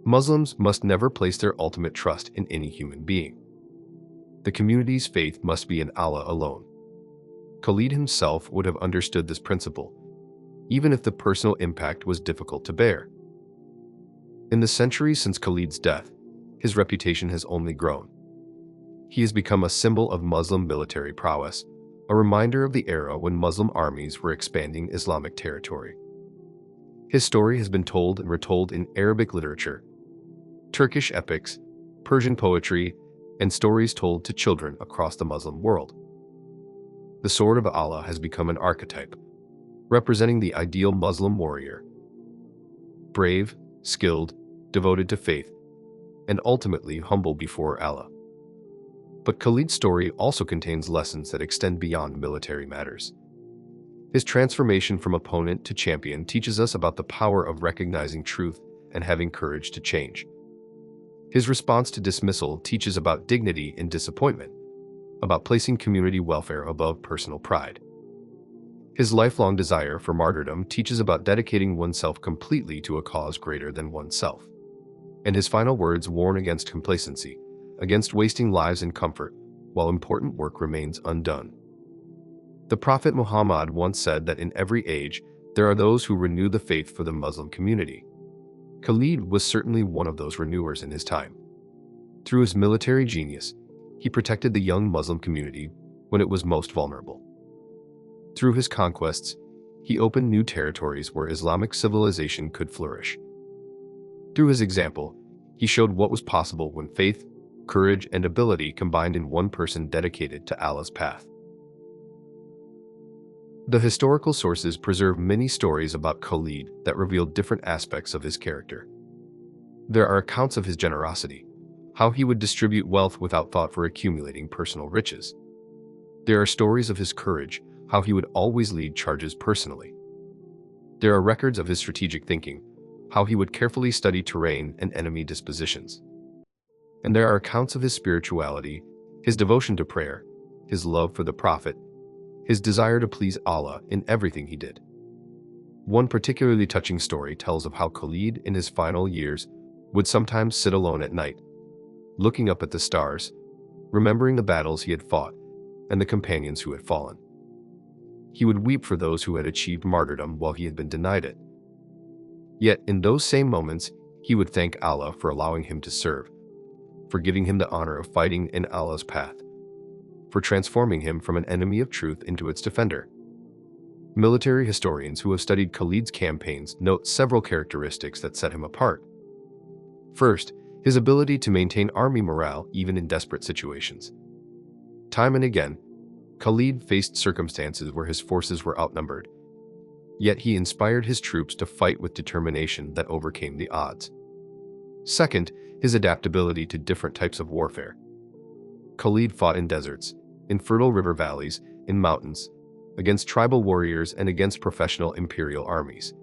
Muslims must never place their ultimate trust in any human being. The community's faith must be in Allah alone. Khalid himself would have understood this principle, even if the personal impact was difficult to bear. In the centuries since Khalid's death, his reputation has only grown. He has become a symbol of Muslim military prowess, a reminder of the era when Muslim armies were expanding Islamic territory. His story has been told and retold in Arabic literature, Turkish epics, Persian poetry, and stories told to children across the Muslim world. The Sword of Allah has become an archetype, representing the ideal Muslim warrior. Brave, skilled, devoted to faith, and ultimately humble before Allah. But Khalid's story also contains lessons that extend beyond military matters. His transformation from opponent to champion teaches us about the power of recognizing truth and having courage to change. His response to dismissal teaches about dignity in disappointment, about placing community welfare above personal pride. His lifelong desire for martyrdom teaches about dedicating oneself completely to a cause greater than oneself. And his final words warn against complacency, against wasting lives in comfort, while important work remains undone. The Prophet Muhammad once said that in every age, there are those who renew the faith for the Muslim community. Khalid was certainly one of those renewers in his time. Through his military genius, he protected the young Muslim community when it was most vulnerable. Through his conquests, he opened new territories where Islamic civilization could flourish. Through his example, he showed what was possible when faith, courage, and ability combined in one person dedicated to Allah's path. The historical sources preserve many stories about Khalid that reveal different aspects of his character. There are accounts of his generosity, how he would distribute wealth without thought for accumulating personal riches. There are stories of his courage, how he would always lead charges personally. There are records of his strategic thinking, how he would carefully study terrain and enemy dispositions. And there are accounts of his spirituality, his devotion to prayer, his love for the Prophet, his desire to please Allah in everything he did. One particularly touching story tells of how Khalid in his final years would sometimes sit alone at night, looking up at the stars, remembering the battles he had fought and the companions who had fallen. He would weep for those who had achieved martyrdom while he had been denied it. Yet in those same moments, he would thank Allah for allowing him to serve, for giving him the honor of fighting in Allah's path, for transforming him from an enemy of truth into its defender. Military historians who have studied Khalid's campaigns note several characteristics that set him apart. First, his ability to maintain army morale even in desperate situations. Time and again, Khalid faced circumstances where his forces were outnumbered, yet he inspired his troops to fight with determination that overcame the odds. Second, his adaptability to different types of warfare. Khalid fought in deserts, in fertile river valleys, in mountains, against tribal warriors and against professional imperial armies,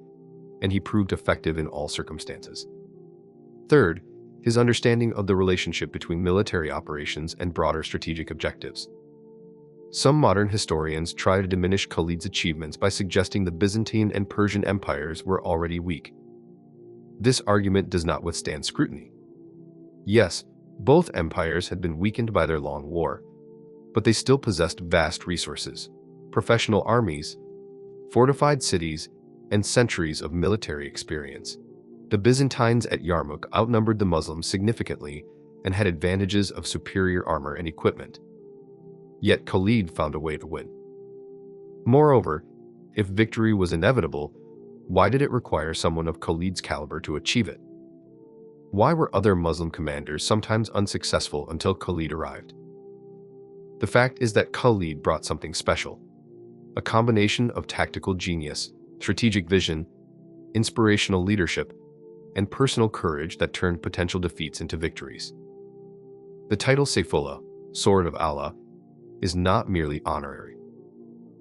and he proved effective in all circumstances. Third, his understanding of the relationship between military operations and broader strategic objectives. Some modern historians try to diminish Khalid's achievements by suggesting the Byzantine and Persian empires were already weak. This argument does not withstand scrutiny. Yes, both empires had been weakened by their long war, but they still possessed vast resources, professional armies, fortified cities, and centuries of military experience. The Byzantines at Yarmouk outnumbered the Muslims significantly and had advantages of superior armor and equipment. Yet Khalid found a way to win. Moreover, if victory was inevitable, why did it require someone of Khalid's caliber to achieve it? Why were other Muslim commanders sometimes unsuccessful until Khalid arrived? The fact is that Khalid brought something special, a combination of tactical genius, strategic vision, inspirational leadership, and personal courage that turned potential defeats into victories. The title Sayfullah, Sword of Allah, is not merely honorary.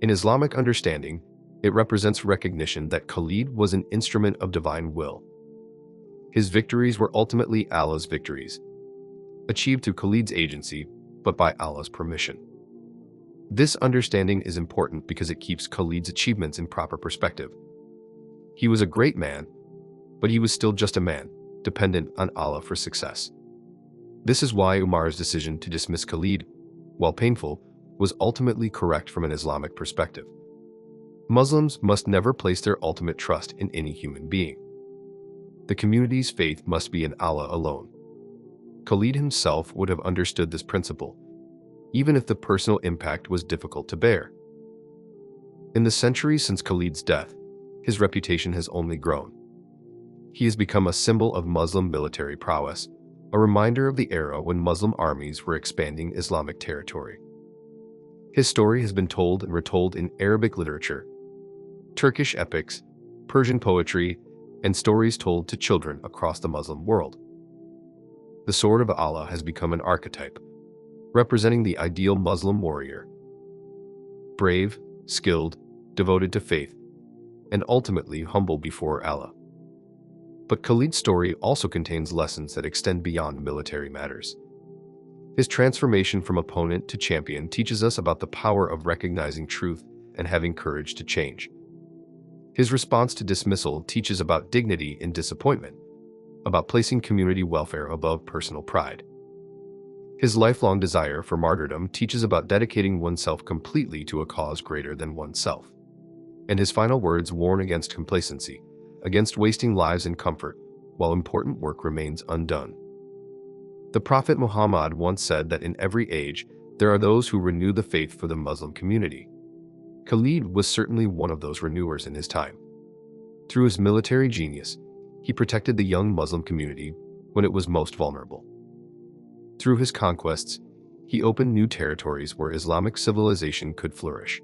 In Islamic understanding, it represents recognition that Khalid was an instrument of divine will. His victories were ultimately Allah's victories, achieved through Khalid's agency, but by Allah's permission. This understanding is important because it keeps Khalid's achievements in proper perspective. He was a great man, but he was still just a man, dependent on Allah for success. This is why Umar's decision to dismiss Khalid, while painful, was ultimately correct from an Islamic perspective. Muslims must never place their ultimate trust in any human being. The community's faith must be in Allah alone. Khalid himself would have understood this principle, even if the personal impact was difficult to bear. In the centuries since Khalid's death, his reputation has only grown. He has become a symbol of Muslim military prowess, a reminder of the era when Muslim armies were expanding Islamic territory. His story has been told and retold in Arabic literature, Turkish epics, Persian poetry, and stories told to children across the Muslim world. The Sword of Allah has become an archetype, representing the ideal Muslim warrior. Brave, skilled, devoted to faith, and ultimately humble before Allah. But Khalid's story also contains lessons that extend beyond military matters. His transformation from opponent to champion teaches us about the power of recognizing truth and having courage to change. His response to dismissal teaches about dignity in disappointment, about placing community welfare above personal pride. His lifelong desire for martyrdom teaches about dedicating oneself completely to a cause greater than oneself. And his final words warn against complacency, against wasting lives in comfort, while important work remains undone. The Prophet Muhammad once said that in every age, there are those who renew the faith for the Muslim community. Khalid was certainly one of those renewers in his time. Through his military genius, he protected the young Muslim community when it was most vulnerable. Through his conquests, he opened new territories where Islamic civilization could flourish.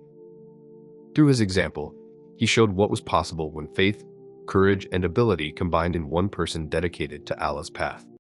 Through his example, he showed what was possible when faith, courage, and ability combined in one person dedicated to Allah's path.